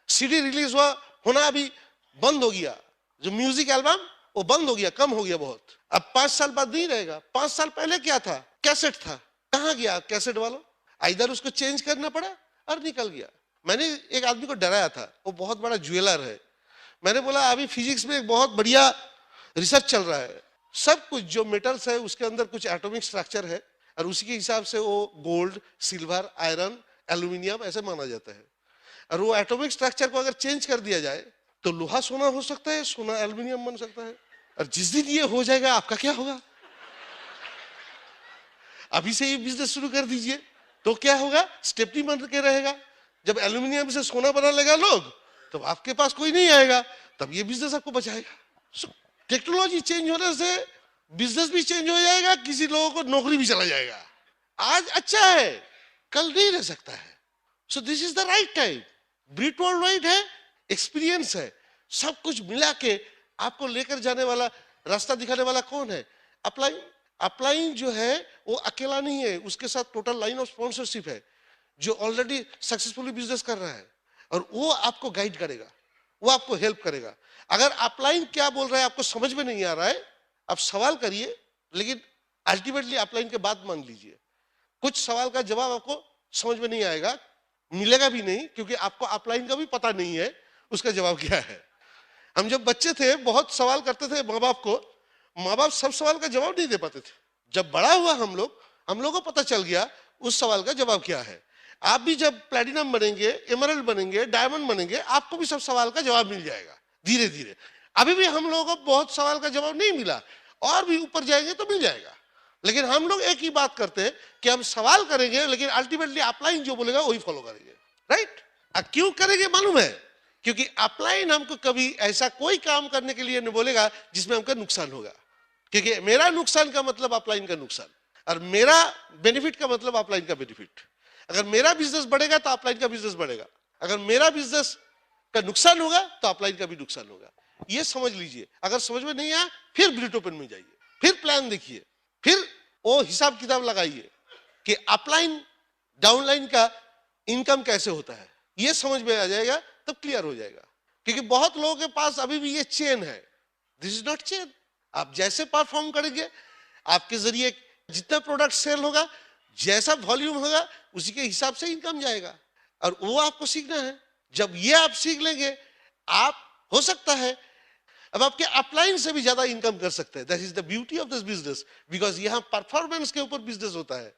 सीडी रिलीज होना अभी बंद हो गया, जो म्यूजिक एल्बम वो बंद हो गया, कम हो गया बहुत। अब 5 साल बाद नहीं रहेगा। 5 साल पहले क्या था? कैसेट था। कहां गया कैसेट वालों? इधर उसको चेंज करना पड़ा और निकल गया। मैंने एक आदमी को डराया था, वो बहुत बड़ा ज्वेलर है। मैंने बोला अभी फिजिक्स में एक बहुत बढ़िया रिसर्च चल रहा है, सब कुछ जो मेटल्स है उसके अंदर कुछ एटॉमिक स्ट्रक्चर है, और उसी के हिसाब से वो गोल्ड, सिल्वर, आयरन, एल्यूमिनियम ऐसे माना जाता है। और वो एटॉमिक स्ट्रक्चर को अगर चेंज कर दिया जाए तो लोहा सोना हो सकता है, सोना एल्यूमिनियम बन सकता है। और जिस दिन ये हो जाएगा, आपका क्या होगा? अभी से ये बिजनेस शुरू कर दीजिए तो क्या होगा? स्टेपनी बन के रहेगा। जब एल्यूमिनियम से सोना बना लेगा लोग, तो आपके पास कोई नहीं आएगा, तब ये बिजनेस आपको बचाएगा। टेक्नोलॉजी चेंज होने से बिजनेस भी चेंज हो जाएगा, किसी लोगों को नौकरी भी चला जाएगा। आज अच्छा है, कल नहीं रह सकता है। So this is the right time. Britt worldwide है, एक्सपीरियंस है, सब कुछ मिला के आपको लेकर जाने वाला, रास्ता दिखाने वाला कौन है? अपलाइन। अपलाइन जो है वो अकेला नहीं है, उसके साथ टोटल लाइन ऑफ स्पॉन्सरशिप है, जो ऑलरेडी सक्सेसफुली बिजनेस कर रहा है, और वो आपको गाइड करेगा, वो आपको हेल्प करेगा। अगर अपलाइन क्या बोल रहा है आपको समझ में नहीं आ रहा है, आप सवाल करिए, लेकिन अल्टीमेटली अपलाइन के बात मान लीजिए। कुछ सवाल का जवाब आपको समझ में नहीं आएगा, मिलेगा भी नहीं, क्योंकि आपको अपलाइन का भी पता नहीं है उसका जवाब क्या है। हम जब बच्चे थे बहुत सवाल करते थे माँ बाप को, माँ बाप सब सवाल का जवाब नहीं दे पाते थे। जब बड़ा हुआ हम लोगों को पता चल गया उस सवाल का जवाब क्या है। आप भी जब प्लैटिनम बनेंगे, एमरल्ड बनेंगे, डायमंड बनेंगे, आपको भी सब सवाल का जवाब मिल जाएगा धीरे धीरे। अभी भी हम लोगों को बहुत सवाल का जवाब नहीं मिला, और भी ऊपर जाएंगे तो मिल जाएगा। लेकिन हम लोग एक ही बात करते हैं कि हम सवाल करेंगे, लेकिन अल्टीमेटली अपलाइन जो बोलेगा वही फॉलो करेंगे। राइट? क्यों करेंगे मालूम है? क्योंकि अपलाइन हमको कभी ऐसा कोई काम करने के लिए नहीं बोलेगा जिसमें हमका नुकसान होगा, क्योंकि मेरा नुकसान का मतलब अपलाइन का नुकसान, और मेरा बेनिफिट का मतलब अपलाइन का बेनिफिट। अगर मेरा बिजनेस बढ़ेगा तो अपलाइन का बिजनेस बढ़ेगा, अगर मेरा बिजनेस का नुकसान होगा तो अपलाइन का भी नुकसान होगा। ये समझ लीजिए। अगर समझ में नहीं आया, फिर ब्रिट ओपन में जाइए, फिर प्लान देखिए, फिर वो हिसाब किताब लगाइए कि अपलाइन डाउनलाइन का इनकम कैसे होता है, ये समझ में आ जाएगा, तब क्लियर हो जाएगा। क्योंकि बहुत लोगों के पास अभी भी ये चेन है। This is not chain. आप जैसे परफॉर्म करेंगे, आपके जरिए जितना प्रोडक्ट सेल होगा, जैसा वॉल्यूम होगा, उसी के हिसाब से इनकम जाएगा। और वो आपको सीखना है। जब ये आप सीख लेंगे, आप हो सकता है अब आपके अपलाइन से भी ज्यादा इनकम कर सकते हैं। That is the beauty of this business, because यहां परफॉर्मेंस के ऊपर बिजनेस होता है।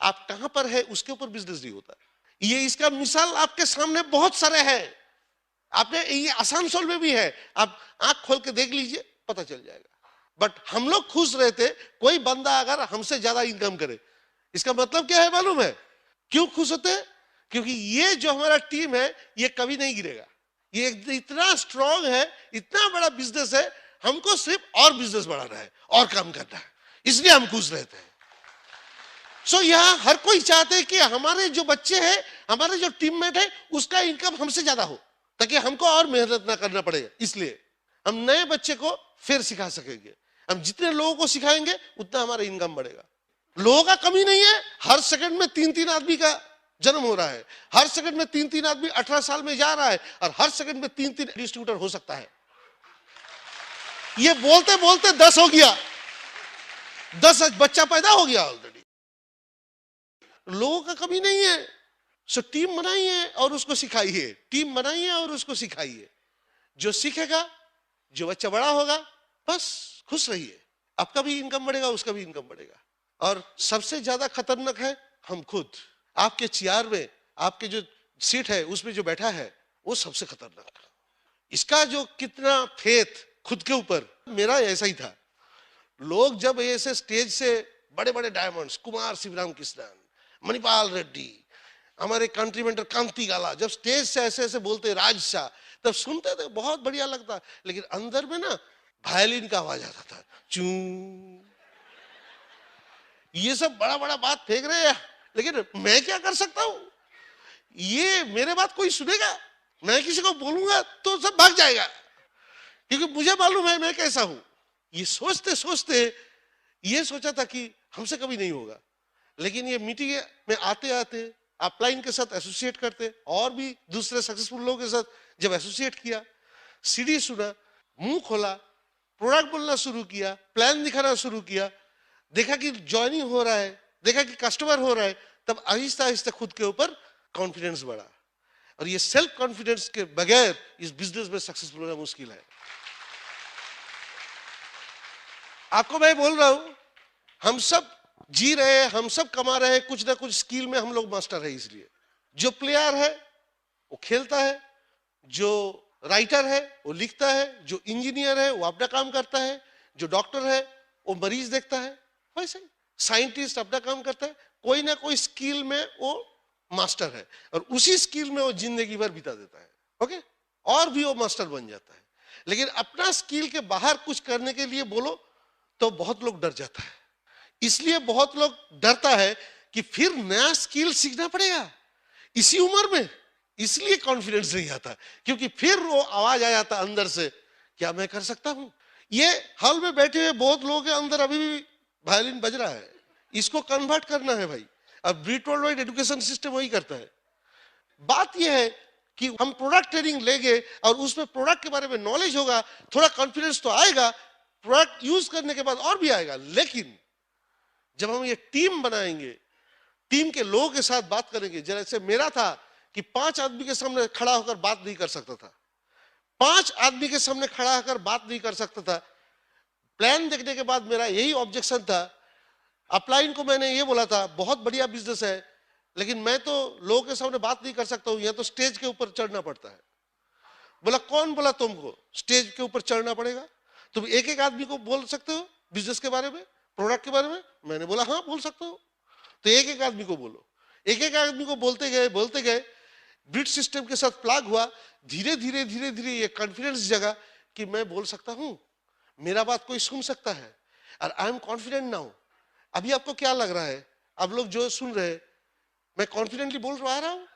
आप कहां पर है उसके ऊपर बिजनेस नहीं होता। ये इसका मिसाल आपके सामने बहुत सारे हैं। आपने ये आसनसोल में भी है, आप आंख खोल के देख लीजिए, पता चल जाएगा। बट हम लोग खुश रहते कोई बंदा अगर हमसे ज्यादा इनकम करे। इसका मतलब क्या है मालूम है? क्यों खुश होते हैं? क्योंकि ये जो हमारा टीम है, ये कभी नहीं गिरेगा। ये इतना स्ट्रांग है, इतना बड़ा बिजनेस है, हमको सिर्फ और बिजनेस बढ़ाना है और काम करना है, इसलिए हम खुश रहते हैं। सो यहां हर कोई चाहते हैं कि हमारे जो बच्चे हैं, हमारे जो टीममेट है, उसका इनकम हमसे ज्यादा हो, ताकि हमको और मेहनत ना करना पड़ेगा। इसलिए हम नए बच्चे को फिर सिखा सकेंगे। हम जितने लोगों को सिखाएंगे, उतना हमारा इनकम बढ़ेगा। लोगों का कमी नहीं है। हर सेकंड में 3-3 आदमी का जन्म हो रहा है। हर सेकंड में 3-3 आदमी 18 साल में जा रहा है, और हर सेकंड में 3-3 डिस्ट्रीब्यूटर हो सकता है। ये बोलते बोलते 10 हो गया, 10 बच्चा पैदा हो गया ऑलरेडी। लोगों का कमी नहीं है। सो टीम बनाइए और उसको सिखाइए, टीम बनाइए और उसको सिखाइए। जो सीखेगा, जो बच्चा बड़ा होगा, बस खुश रहिए। आपका भी इनकम बढ़ेगा, उसका भी इनकम बढ़ेगा। और सबसे ज्यादा खतरनाक है हम खुद। आपके चेयर में, आपके जो सीट है उसमें जो बैठा है, वो सबसे खतरनाक। इसका जो कितना फेथ खुद के ऊपर, मेरा ऐसा ही था। लोग जब ऐसे स्टेज से बड़े बड़े डायमंड्स, कुमार शिवराम कृष्णन, मणिपाल रेड्डी, हमारे कंट्री मेंटर कांति गाला, जब स्टेज से ऐसे ऐसे बोलते राज शाह, तब सुनते थे, बहुत बढ़िया लगता। लेकिन अंदर में ना वायलिन का आवाज आता था, चू। ये सब बड़ा बड़ा बात फेंक रहे हैं, लेकिन मैं क्या कर सकता हूं? ये मेरे बात कोई सुनेगा? मैं किसी को बोलूंगा तो सब भाग जाएगा, क्योंकि मुझे मालूम है मैं कैसा हूं। ये सोचते सोचते ये सोचा था कि हमसे कभी नहीं होगा। लेकिन ये मीटिंग में आते आते अपलाइन के साथ एसोसिएट करते, और भी दूसरे सक्सेसफुल लोगों के साथ जब एसोसिएट किया, सीडी सुना, मुंह खोला, प्रोडक्ट बोलना शुरू किया, प्लान दिखाना शुरू किया, देखा कि ज्वाइनिंग हो रहा है, देखा कि कस्टमर हो रहा है, तब आहिस्ता आहिस्ता खुद के ऊपर कॉन्फिडेंस बढ़ा। और ये सेल्फ कॉन्फिडेंस के बगैर इस बिजनेस में सक्सेसफुल होना मुश्किल है। आपको मैं बोल रहा हूं, हम सब जी रहे हैं, हम सब कमा रहे हैं, कुछ ना कुछ स्किल में हम लोग मास्टर है। इसलिए जो प्लेयर है वो खेलता है, जो राइटर है वो लिखता है, जो इंजीनियर है वो अपना काम करता है, जो डॉक्टर है वो मरीज देखता है, वैसे साइंटिस्ट अपना काम करता है। कोई ना कोई स्किल में वो मास्टर है, और उसी स्किल में वो जिंदगी भर बिता देता है। ओके, और भी वो मास्टर बन जाता है। लेकिन अपना स्किल के बाहर कुछ करने के लिए बोलो तो बहुत लोग डर जाता है। इसलिए बहुत लोग डरता है कि फिर नया स्किल सीखना पड़ेगा इसी उम्र में। इसलिए कॉन्फिडेंस नहीं आता, क्योंकि फिर वो आवाज आ जाता अंदर से, क्या मैं कर सकता हूं? ये हॉल में बैठे हुए बहुत लोगों के अंदर अभी भी वायलिन बज रहा है, इसको कन्वर्ट करना है भाई। अब ब्रिट वर्ल्ड वाइड एजुकेशन सिस्टम वही करता है। बात यह है कि हम प्रोडक्ट ट्रेनिंग लेंगे और उसमें प्रोडक्ट के बारे में नॉलेज होगा, थोड़ा कॉन्फिडेंस तो आएगा, प्रोडक्ट यूज करने के बाद और भी आएगा। लेकिन जब हम ये टीम बनाएंगे, टीम के लोगों के साथ बात करेंगे, जैसे मेरा था कि 5 आदमी के सामने खड़ा होकर बात नहीं कर सकता था, 5 आदमी के सामने खड़ा होकर बात नहीं कर सकता था। प्लान देखने के बाद मेरा यही ऑब्जेक्शन था। अपलाइन को मैंने ये बोला था, बहुत बढ़िया बिजनेस है, लेकिन मैं तो लोगों के सामने बात नहीं कर सकता हूं, यहां तो स्टेज के ऊपर चढ़ना पड़ता है। बोला कौन बोला तुमको स्टेज के ऊपर चढ़ना पड़ेगा? तुम एक एक आदमी को बोल सकते हो बिजनेस के बारे में, प्रोडक्ट के बारे में? मैंने बोला हाँ बोल सकता हूं। तो एक एक आदमी को बोलो। एक एक आदमी को बोलते गए, ब्रिट सिस्टम के साथ प्लग हुआ। धीरे धीरे धीरे धीरे ये कॉन्फिडेंस जगा कि मैं बोल सकता हूं, मेरा बात कोई सुन सकता है, और आई एम कॉन्फिडेंट नाउ। अभी आपको क्या लग रहा है? आप लोग जो सुन रहे हैं, मैं कॉन्फिडेंटली बोल रहा हूं,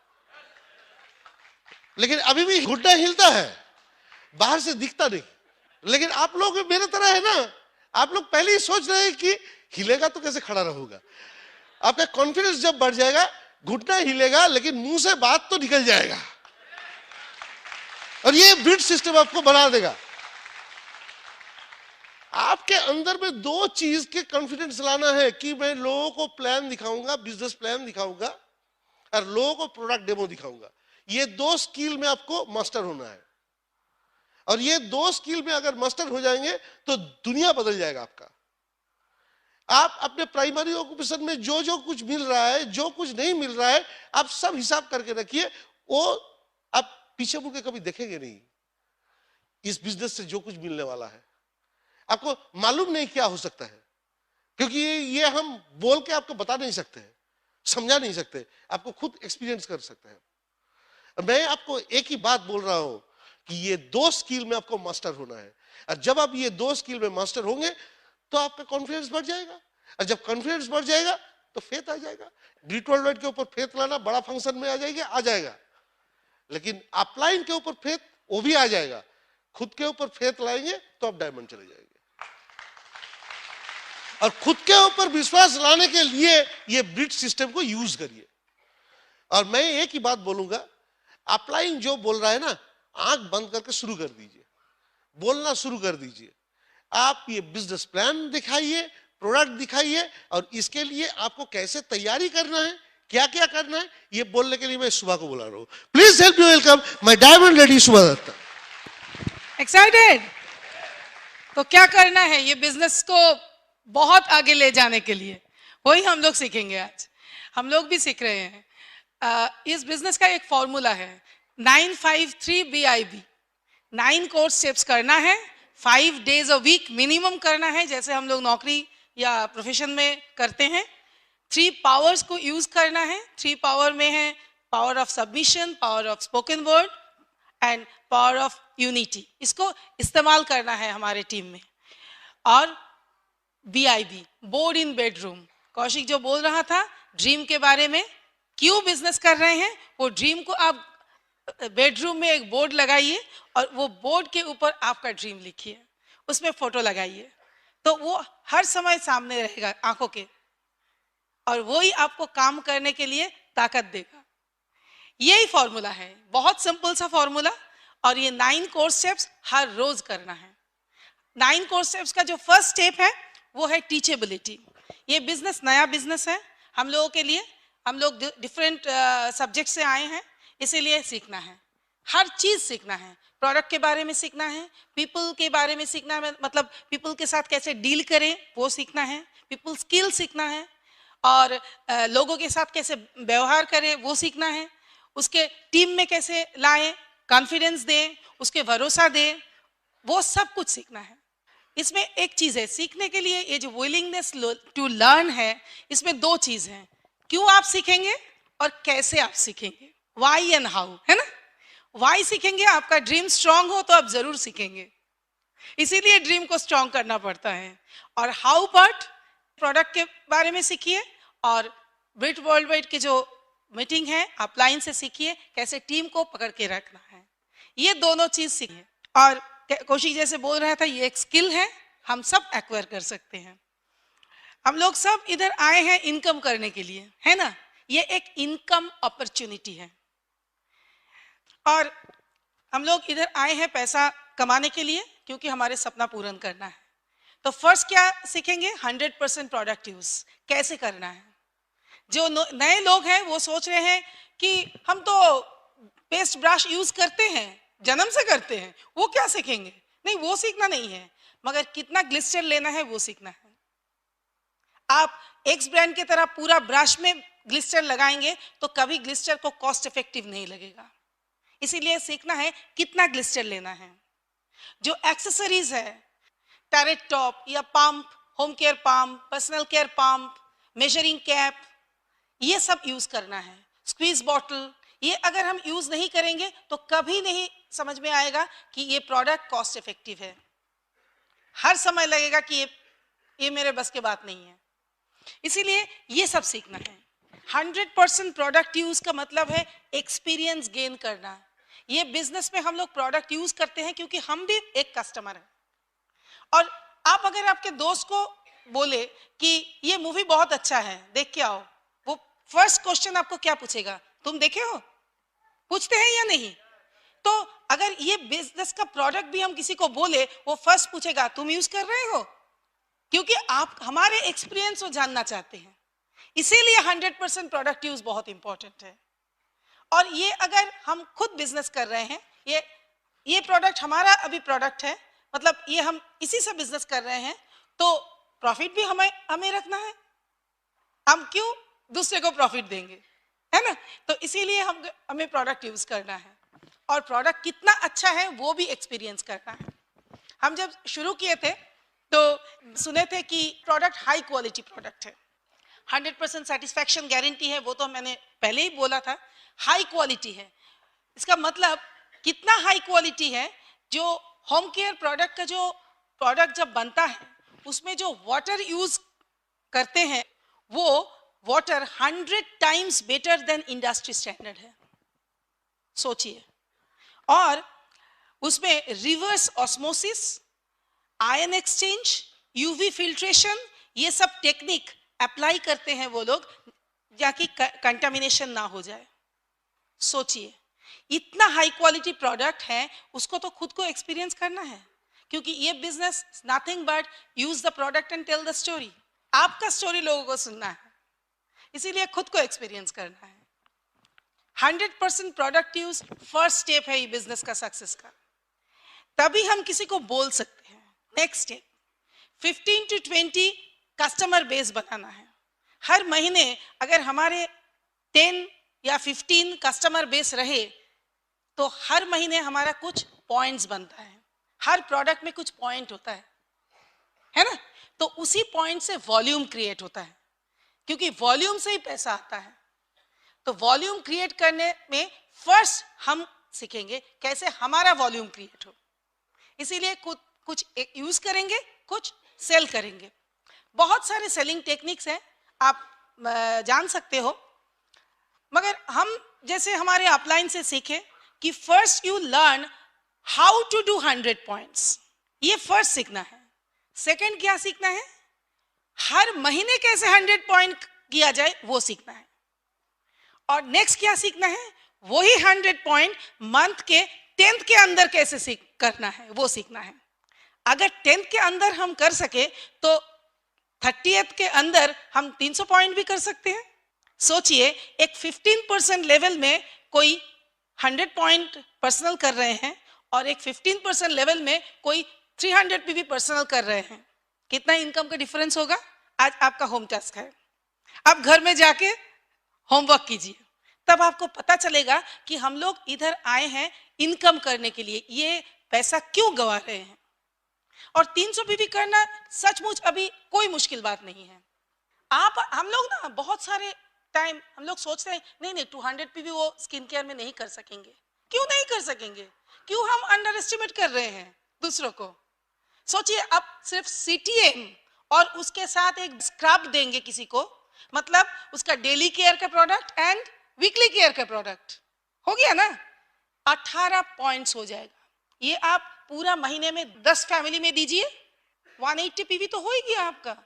लेकिन अभी भी घुटना हिलता है, बाहर से दिखता नहीं। लेकिन आप लोग मेरे तरह है ना, आप लोग पहले ही सोच रहे हैं कि हिलेगा तो कैसे खड़ा रहूंगा। आपका कॉन्फिडेंस जब बढ़ जाएगा घुटना हिलेगा लेकिन मुंह से बात तो निकल जाएगा, और ये ब्रिज सिस्टम आपको बना देगा। आपके अंदर में दो चीज के कॉन्फिडेंस लाना है कि मैं लोगों को प्लान दिखाऊंगा, बिजनेस प्लान दिखाऊंगा, और लोगों को प्रोडक्ट डेमो दिखाऊंगा। ये दो स्किल में आपको मास्टर होना है, और ये दो स्किल में अगर मास्टर हो जाएंगे तो दुनिया बदल जाएगा आपका। आप अपने प्राइमरी ऑक्यूपेशन में जो जो कुछ मिल रहा है, जो कुछ नहीं मिल रहा है, आप सब हिसाब करके रखिए, वो आप पीछे मुड़ के कभी देखेंगे नहीं। इस बिजनेस से जो कुछ मिलने वाला है आपको मालूम नहीं क्या हो सकता है, क्योंकि ये हम बोल के आपको बता नहीं सकते हैं, समझा नहीं सकते, आपको खुद एक्सपीरियंस कर सकते हैं। मैं आपको एक ही बात बोल रहा हूं कि ये दो स्किल में आपको मास्टर होना है, और जब आप ये दो स्किल में मास्टर होंगे तो आपका कॉन्फिडेंस बढ़ जाएगा, और जब कॉन्फिडेंस बढ़ जाएगा तो फेथ आ जाएगा। ग्रीट वर्ल्ड वाइड के ऊपर फेथ लाना बड़ा फंक्शन में आ जाएगा, लेकिन अपलाइन के ऊपर फेथ वो भी आ जाएगा। खुद के ऊपर फेथ लाएंगे तो आप डायमंड चले जाएंगे, और खुद के ऊपर विश्वास लाने के लिए ये ब्रिज सिस्टम को यूज करिए। और मैं एक ही बात बोलूंगा, अपलाइन जो बोल रहा है ना, आंख बंद करके शुरू कर दीजिए, बोलना शुरू कर दीजिए। आप ये बिजनेस प्लान दिखाइए, प्रोडक्ट दिखाइए, और इसके लिए आपको कैसे तैयारी करना है, क्या क्या करना है, ये बोलने के लिए मैं सुबह को बुला रहा हूं। Please help me welcome my diamond lady सुबह दत्ता। एक्साइटेड? तो क्या करना है ये बिजनेस को बहुत आगे ले जाने के लिए, वही हम लोग सीखेंगे आज। हम लोग भी सीख रहे हैं। इस बिजनेस का एक फॉर्मूला है 953 BIB। 9 कोर्स स्टेप्स करना है, 5 डेज अ वीक मिनिमम करना है, जैसे हम लोग नौकरी या प्रोफेशन में करते हैं। 3 पावर्स को यूज करना है। 3 पावर में है power of submission, power of spoken word and power of unity. इसको इस्तेमाल करना है हमारे टीम में। और BIB, board in bedroom. Kaushik जो बोल रहा था ड्रीम के बारे में, क्यों बिजनेस कर रहे हैं, वो ड्रीम को आप बेडरूम में एक बोर्ड लगाइए, और वो बोर्ड के ऊपर आपका ड्रीम लिखिए, उसमें फोटो लगाइए, तो वो हर समय सामने रहेगा आंखों के, और वो ही आपको काम करने के लिए ताकत देगा। यही फॉर्मूला है, बहुत सिंपल सा फॉर्मूला, और ये 9 कोर्स स्टेप्स हर रोज करना है। 9 कोर्स स्टेप्स का जो फर्स्ट स्टेप है वो है टीचेबिलिटी। ये बिजनेस नया बिजनेस है हम लोगों के लिए, हम लोग डिफरेंट सब्जेक्ट से आए हैं, इसीलिए सीखना है, हर चीज सीखना है। प्रोडक्ट के बारे में सीखना है, पीपल के बारे में सीखना है, मतलब पीपल के साथ कैसे डील करें वो सीखना है, पीपल स्किल सीखना है, और लोगों के साथ कैसे व्यवहार करें वो सीखना है, उसके टीम में कैसे लाएं, कॉन्फिडेंस दें, उसके भरोसा दें, वो सब कुछ सीखना है। इसमें एक चीज है सीखने के लिए, ये जो विलिंगनेस टू लर्न है, इसमें 2 चीज हैं, क्यों आप सीखेंगे और कैसे आप सीखेंगे, वाई एंड हाउ, है ना। वाई सीखेंगे, आपका ड्रीम स्ट्रांग हो तो आप जरूर सीखेंगे, इसीलिए ड्रीम को स्ट्रांग करना पड़ता है। और हाउ पार्ट, प्रोडक्ट के बारे में सीखिए, और ब्रिट वर्ल्ड वाइड के जो मीटिंग है अपलाइन से सीखिए कैसे टीम को पकड़ के रखना है। ये दोनों चीज सीखिए। और कौशिक जैसे बोल रहा था, ये एक स्किल है, हम सब एक्वायर कर सकते हैं। हम लोग सब इधर आए हैं इनकम करने के लिए, है ना, ये एक इनकम अपॉर्चुनिटी है, और हम लोग इधर आए हैं पैसा कमाने के लिए, क्योंकि हमारे सपना पूर्ण करना है। तो फर्स्ट क्या सीखेंगे, 100% प्रोडक्ट यूज कैसे करना है। जो नए लोग हैं वो सोच रहे हैं कि हम तो पेस्ट ब्रश यूज करते हैं, जन्म से करते हैं, वो क्या सीखेंगे। नहीं, वो सीखना नहीं है, मगर कितना ग्लिस्टर लेना है वो सीखना है। आप एक्स ब्रांड की तरह पूरा ब्रश में ग्लिस्टर लगाएंगे तो कभी ग्लिस्टर को कॉस्ट इफेक्टिव नहीं लगेगा, इसीलिए सीखना है कितना ग्लिस्टर लेना है। जो एक्सेसरीज है, टैरेट टॉप या pump, home care pump, personal care pump, measuring cap, ये सब यूज करना है। स्क्वीज बॉटल, ये अगर हम यूज नहीं करेंगे तो कभी नहीं समझ में आएगा कि ये प्रोडक्ट कॉस्ट इफेक्टिव है। हर समय लगेगा कि ये मेरे बस की बात नहीं है, इसीलिए ये सब सीखना है। 100% प्रोडक्ट यूज का मतलब है एक्सपीरियंस गेन करना। ये बिजनेस में हम लोग प्रोडक्ट यूज करते हैं क्योंकि हम भी एक कस्टमर हैं। और आप अगर आपके दोस्त को बोले कि ये मूवी बहुत अच्छा है, देख के आओ, वो फर्स्ट क्वेश्चन आपको क्या पूछेगा, तुम देखे हो? पूछते हैं या नहीं? तो अगर ये बिजनेस का प्रोडक्ट भी हम किसी को बोले, वो फर्स्ट पूछेगा तुम यूज कर रहे हो, क्योंकि आप हमारे एक्सपीरियंस को जानना चाहते हैं। इसीलिए 100% प्रोडक्ट यूज बहुत इंपॉर्टेंट है। और ये अगर हम खुद बिजनेस कर रहे हैं, ये प्रोडक्ट हमारा अभी प्रोडक्ट है, मतलब ये हम इसी से बिजनेस कर रहे हैं, तो प्रॉफिट भी हमें रखना है। हम क्यों दूसरे को प्रॉफिट देंगे, है ना? तो इसीलिए हमें प्रोडक्ट यूज करना है, और प्रोडक्ट कितना अच्छा है वो भी एक्सपीरियंस करना है। हम जब शुरू किए थे तो सुने थे कि प्रोडक्ट हाई क्वालिटी प्रोडक्ट है, 100% सेटिस्फैक्शन गारंटी है, वो तो मैंने पहले ही बोला था। हाई क्वालिटी है, इसका मतलब कितना हाई क्वालिटी है, जो होम केयर प्रोडक्ट का जो प्रोडक्ट जब बनता है उसमें जो वाटर यूज करते हैं वो water 100 times better than industry standard है, सोचिए। और उसमें reverse osmosis, ion exchange, UV filtration, ये सब टेक्निक अप्लाई करते हैं वो लोग, ताकि कंटामिनेशन ना हो जाए। सोचिए, इतना हाई क्वालिटी प्रोडक्ट है, उसको तो खुद को एक्सपीरियंस करना है, क्योंकि ये business nothing but use the product and tell the story. आपका स्टोरी लोगों को सुनना है, इसीलिए खुद को एक्सपीरियंस करना है। 100% प्रोडक्ट यूज फर्स्ट स्टेप है ये बिजनेस का सक्सेस का, तभी हम किसी को बोल सकते हैं। Next step 15 to 20 customer base बनाना है। हर महीने अगर हमारे 10 या 15 कस्टमर बेस रहे तो हर महीने हमारा कुछ पॉइंट्स बनता है, हर प्रोडक्ट में कुछ पॉइंट होता है ना? तो उसी पॉइंट से वॉल्यूम क्रिएट होता है, क्योंकि वॉल्यूम से ही पैसा आता है। तो वॉल्यूम क्रिएट करने में फर्स्ट हम सीखेंगे कैसे हमारा वॉल्यूम क्रिएट हो, इसीलिए कुछ यूज करेंगे, कुछ सेल करेंगे। बहुत सारे सेलिंग टेक्निक्स हैं, आप जान सकते हो, मगर हम जैसे हमारे अपलाइन से सीखे कि first you learn how to do 100 points, ये फर्स्ट सीखना है। सेकंड क्या सीखना है, हर महीने कैसे 100 पॉइंट किया जाए वो सीखना है। और नेक्स्ट क्या सीखना है, वही 100 पॉइंट मंथ के 10th के अंदर कैसे करना है वो सीखना है। अगर 10th के अंदर हम कर सके तो 30th के अंदर हम 300 पॉइंट भी कर सकते हैं। सोचिए, एक 15% लेवल में कोई 100 पॉइंट पर्सनल कर रहे हैं और एक 15% लेवल में कोई 300 भी पर्सनल कर रहे हैं, कितना इनकम का डिफरेंस होगा? आज आपका होम टास्क है, आप घर में जाके होमवर्क कीजिए, तब आपको पता चलेगा कि हम लोग इधर आए हैं इनकम करने के लिए, ये पैसा क्यों गवा रहे हैं। और 300 भी करना सचमुच अभी कोई मुश्किल बात नहीं है। हम लोग ना बहुत सारे टाइम हम लोग सोचते हैं नहीं 200 भी वो स्किन केयर में नहीं कर सकेंगे। क्यों नहीं कर सकेंगे? क्यों हम अंडर एस्टिमेट कर रहे हैं दूसरों को? सोचिए, आप सिर्फ CTM और उसके साथ एक स्क्रब देंगे किसी को, मतलब उसका डेली केयर का प्रोडक्ट एंड वीकली केयर का प्रोडक्ट हो गया ना, 18 पॉइंट्स हो जाएगा। ये आप पूरा महीने में 10 फैमिली में दीजिए, 180 PV तो हो ही गया आपका।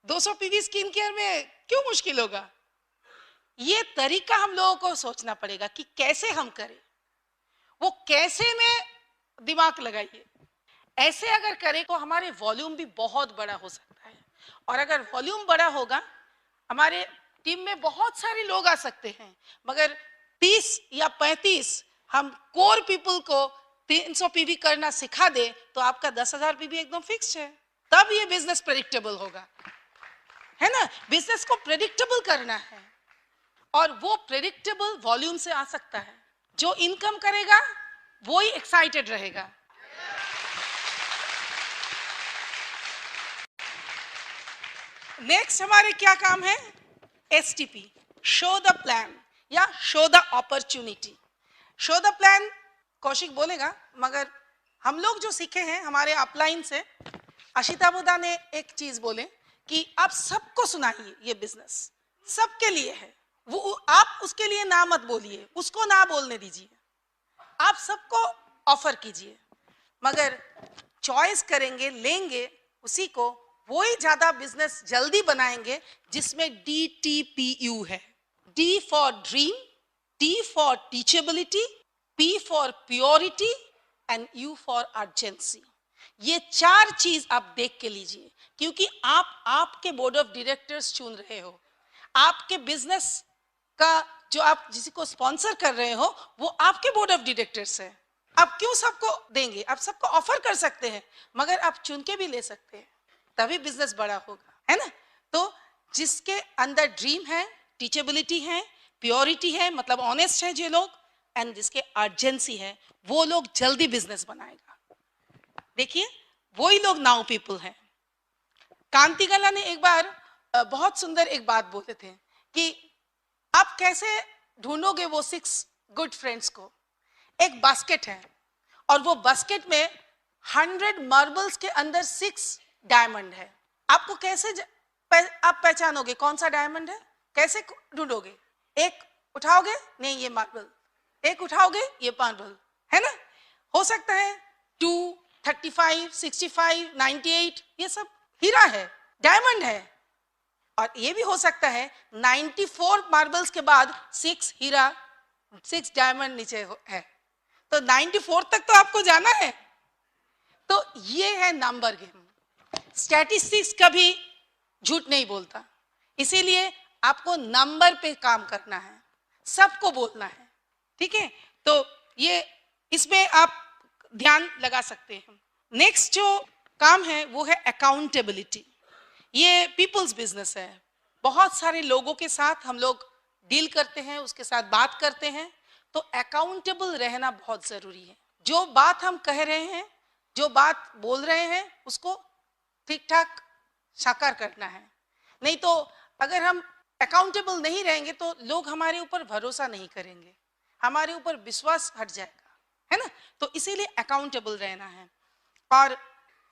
200 PV स्किन केयर में क्यों मुश्किल होगा? ये तरीका हम लोगों को सोचना पड़ेगा कि कैसे हम करें, वो कैसे में दिमाग लगाइए। ऐसे अगर करें तो हमारे वॉल्यूम भी बहुत बड़ा हो सकता है, और अगर वॉल्यूम बड़ा होगा हमारे टीम में बहुत सारे लोग आ सकते हैं, मगर 30 या 35 हम कोर पीपल को 300 PV करना सिखा दे तो आपका 10,000 PV एकदम फिक्स्ड है। तब ये बिजनेस प्रेडिक्टेबल होगा, है ना? बिजनेस को प्रेडिक्टेबल करना है, और वो प्रेडिक्टेबल वॉल्यूम से आ सकता है। जो इनकम करेगा वो ही एक्साइटेड रहेगा। नेक्स्ट हमारे क्या काम है? STP, शो द प्लान या show the opportunity. Show the plan Kaushik बोलेगा, मगर हम लोग जो सीखे हैं हमारे अपलाइन से, अशिता बुदा ने एक चीज बोले कि आप सबको सुनाइए, ये बिजनेस सबके लिए है, वो आप उसके लिए ना मत बोलिए, उसको ना बोलने दीजिए, आप सबको ऑफर कीजिए, मगर चॉइस करेंगे, लेंगे उसी को, वो ही ज्यादा बिजनेस जल्दी बनाएंगे जिसमें DTPU है, D for dream, T for teachability, P for purity and U for urgency. ये 4 चीज आप देख के लीजिए, क्योंकि आप आपके बोर्ड ऑफ डायरेक्टर्स चुन रहे हो। आपके बिजनेस का जो आप जिसी को स्पॉन्सर कर रहे हो वो आपके बोर्ड ऑफ डायरेक्टर्स है। आप क्यों सबको देंगे? आप सबको ऑफर कर सकते हैं, मगर आप चुन के भी ले सकते हैं, तभी बिजनेस बड़ा होगा, है ना? तो जिसके अंदर ड्रीम है, टीचेबिलिटी है, प्योरिटी है, मतलब ऑनेस्ट है जो लोग, एंड जिसके अर्जेंसी है, वो लोग जल्दी बिजनेस बनाएगा। देखिए, वही लोग नाउ पीपल हैं। कांति गला ने एक बार बहुत सुंदर एक बात बोले थे कि आप कैसे ढूंढोगे वो 6 गुड फ्रेंड्स को। एक बास्केट है और वो बास्केट में 100 मार्बल्स के अंदर 6 डायमंड है। आपको कैसे आप पहचानोगे कौन सा डायमंड है? कैसे ढूंढोगे? एक उठाओगे, नहीं ये मार्बल, एक उठाओगे ये मार्बल, है ना? हो सकता है 2, 35, 65, 98 ये सब हीरा है, डायमंड है। और ये भी हो सकता है 94 मार्बल्स के बाद 6 हीरा, 6 डायमंड नीचे है। तो 94 तक तो आपको जाना है। तो ये है नंबर गेम। स्टैटिस्टिक्स कभी झूठ नहीं बोलता, इसीलिए आपको नंबर पे काम करना है, सबको बोलना है, ठीक है? तो ये इसमें आप ध्यान लगा सकते हैं। नेक्स्ट जो काम है वो है अकाउंटेबिलिटी। ये पीपल्स बिजनेस है। बहुत सारे लोगों के साथ हम लोग डील करते हैं, उसके साथ बात करते हैं, तो अकाउंटेबल रहना बहुत जरूरी है। जो बात हम कह रहे हैं, जो बात बोल रहे हैं, उसको ठीक ठाक साकार करना है। नहीं तो अगर हम अकाउंटेबल नहीं रहेंगे तो लोग हमारे ऊपर भरोसा नहीं करेंगे, हमारे ऊपर विश्वास हट जाएगा, है ना? तो इसीलिए अकाउंटेबल रहना है। और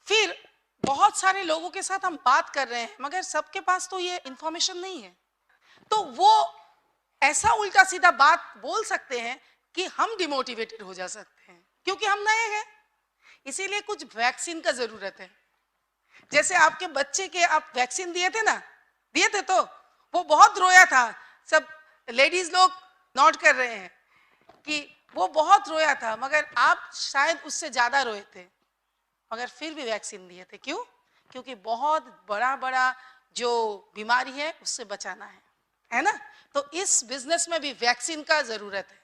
फिर बहुत सारे लोगों के साथ हम बात कर रहे हैं, मगर सबके पास तो ये इंफॉर्मेशन नहीं है, तो वो ऐसा उल्टा सीधा बात बोल सकते हैं कि हम डिमोटिवेटेड हो जा सकते हैं, क्योंकि हम नए हैं। इसीलिए कुछ वैक्सीन का जरूरत है। जैसे आपके बच्चे के आप वैक्सीन दिए थे ना, दिए थे, तो वो बहुत रोया था। सब लेडीज लोग नोट कर रहे हैं कि वो बहुत रोया था, मगर आप शायद उससे ज्यादा रोए थे, मगर फिर भी वैक्सीन दिए थे। क्यों? क्योंकि बहुत बड़ा जो बीमारी है उससे बचाना है ना? तो इस बिजनेस में भी वैक्सीन का जरूरत है,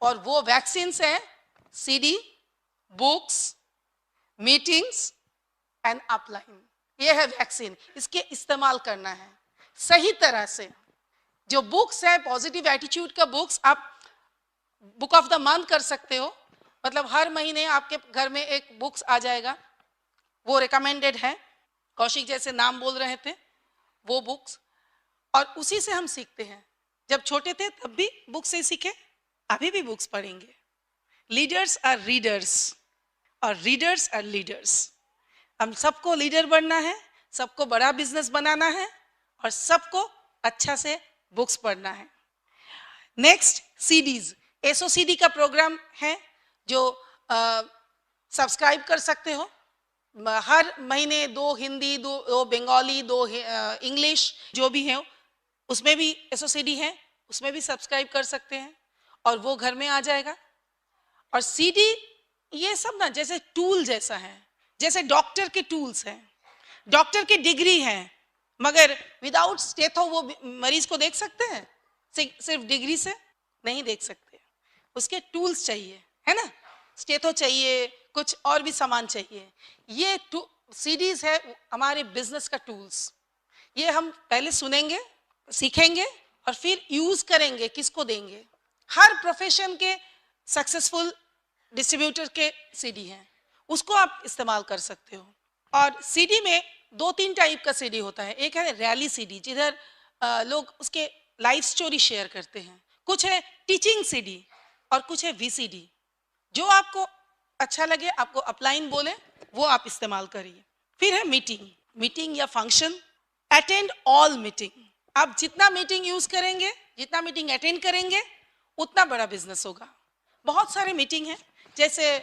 और वो वैक्सीन है CD, books, meetings and upline. ये है वैक्सीन। इसके इस्तेमाल करना है सही तरह से। जो बुक्स है, पॉजिटिव एटीट्यूड का बुक्स, आप बुक ऑफ द मंथ कर सकते हो, मतलब हर महीने आपके घर में एक बुक्स आ जाएगा, वो रिकमेंडेड है। कौशिक जैसे नाम बोल रहे थे, वो बुक्स, और उसी से हम सीखते हैं। जब छोटे थे तब भी बुक से सीखे, अभी भी बुक्स पढ़ेंगे। लीडर्स आर रीडर्स और रीडर्स आर लीडर्स। हम सबको लीडर बनना है, सबको बड़ा बिजनेस बनाना है, और सबको अच्छा से बुक्स पढ़ना है। Next, CDs. एसओसीडी का प्रोग्राम है जो सब्सक्राइब कर सकते हो। हर महीने 2 हिंदी, 2 बंगाली, 2 इंग्लिश, जो भी है उसमें भी एसओसीडी है, उसमें भी सब्सक्राइब कर सकते हैं, और वो घर में आ जाएगा। और सीडी ये सब ना जैसे टूल जैसा है, जैसे डॉक्टर के टूल्स हैं, डॉक्टर की डिग्री है, मगर विदाउट स्टेथो वो मरीज को देख सकते हैं? सिर्फ डिग्री से नहीं देख सकते, उसके टूल्स चाहिए, है ना? स्टेथो चाहिए, कुछ और भी सामान चाहिए। ये सीडीज है हमारे बिजनेस का टूल्स। ये हम पहले सुनेंगे, सीखेंगे, और फिर यूज करेंगे। किसको देंगे? हर प्रोफेशन के सक्सेसफुल डिस्ट्रीब्यूटर के सीडी हैं, उसको आप इस्तेमाल कर सकते हो। और सीडी में 2-3 टाइप का सीडी होता है। एक है रैली सीडी, जिधर लोग उसके लाइफ स्टोरी शेयर करते हैं। कुछ है टीचिंग सीडी, और कुछ है वीसीडी। जो आपको अच्छा लगे, आपको अपलाइन बोले, वो आप इस्तेमाल करिए। फिर है मीटिंग या फंक्शन। Attend all meeting. आप जितना मीटिंग यूज करेंगे, जितना मीटिंग अटेंड करेंगे, उतना बड़ा बिजनेस होगा। बहुत सारे मीटिंग हैं, जैसे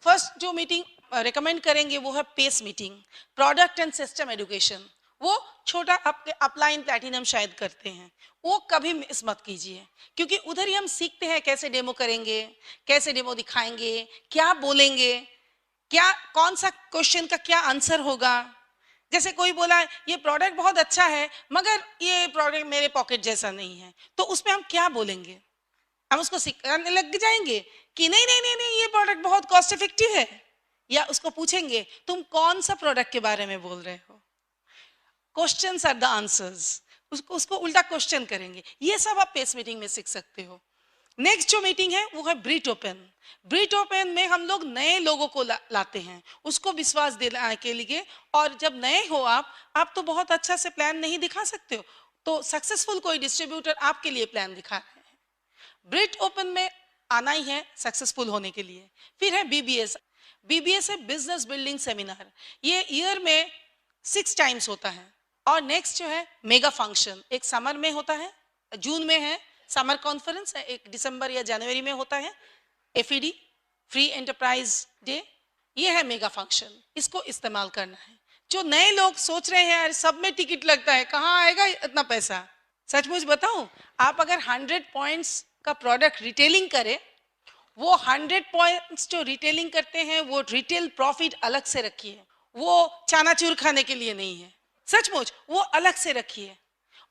फर्स्ट जो मीटिंग रिकमेंड करेंगे वो है pace meeting, product and system education. वो छोटा अपलाइन प्लैटिनम शायद करते हैं, वो कभी मिस मत कीजिए, क्योंकि उधर ही हम सीखते हैं कैसे डेमो करेंगे, कैसे डेमो दिखाएंगे, क्या बोलेंगे, क्या कौन सा क्वेश्चन का क्या आंसर होगा। जैसे कोई बोला ये प्रोडक्ट बहुत अच्छा है मगर ये प्रोडक्ट मेरे पॉकेट जैसा नहीं है, तो उसमें हम क्या बोलेंगे? हम उसको सिखाने लग जाएंगे कि नहीं नहीं नहीं नहीं ये प्रोडक्ट बहुत कॉस्ट इफेक्टिव है, या उसको पूछेंगे तुम कौन सा प्रोडक्ट के बारे में बोल रहे हो? क्वेश्चंस आर द आंसर्स, उसको उल्टा क्वेश्चन करेंगे। ये सब आप पेस मीटिंग में सीख सकते हो। नेक्स्ट जो मीटिंग है वो है ब्रीट ओपन। ब्रीट ओपन में हम लोग नए लोगों को लाते हैं, उसको विश्वास दिलाने के लिए। और जब नए हो आप तो बहुत अच्छा से प्लान नहीं दिखा सकते हो, तो सक्सेसफुल कोई डिस्ट्रीब्यूटर आपके लिए प्लान दिखा रहे हैं। ब्रीट ओपन में आना ही है सक्सेसफुल होने के लिए। फिर है बीबीएस। बीबीएस है बिजनेस बिल्डिंग सेमिनार, ये ईयर में 6 टाइम्स होता है। और नेक्स्ट जो है मेगा फंक्शन, एक समर में होता है, जून में है समर कॉन्फ्रेंस, एक दिसंबर या जनवरी में होता है एफईडी फ्री एंटरप्राइज डे, ये है मेगा फंक्शन। इसको इस्तेमाल करना है। जो नए लोग सोच रहे हैं यार सब में टिकट लगता है, कहाँ आएगा इतना पैसा, सचमुच बताऊं, आप अगर 100 पॉइंट्स का प्रोडक्ट रिटेलिंग करें, वो 100 पॉइंट्स जो रिटेलिंग करते हैं वो रिटेल प्रॉफिट अलग से रखिए, वो चनाचूर खाने के लिए नहीं है, सचमुच वो अलग से रखिए।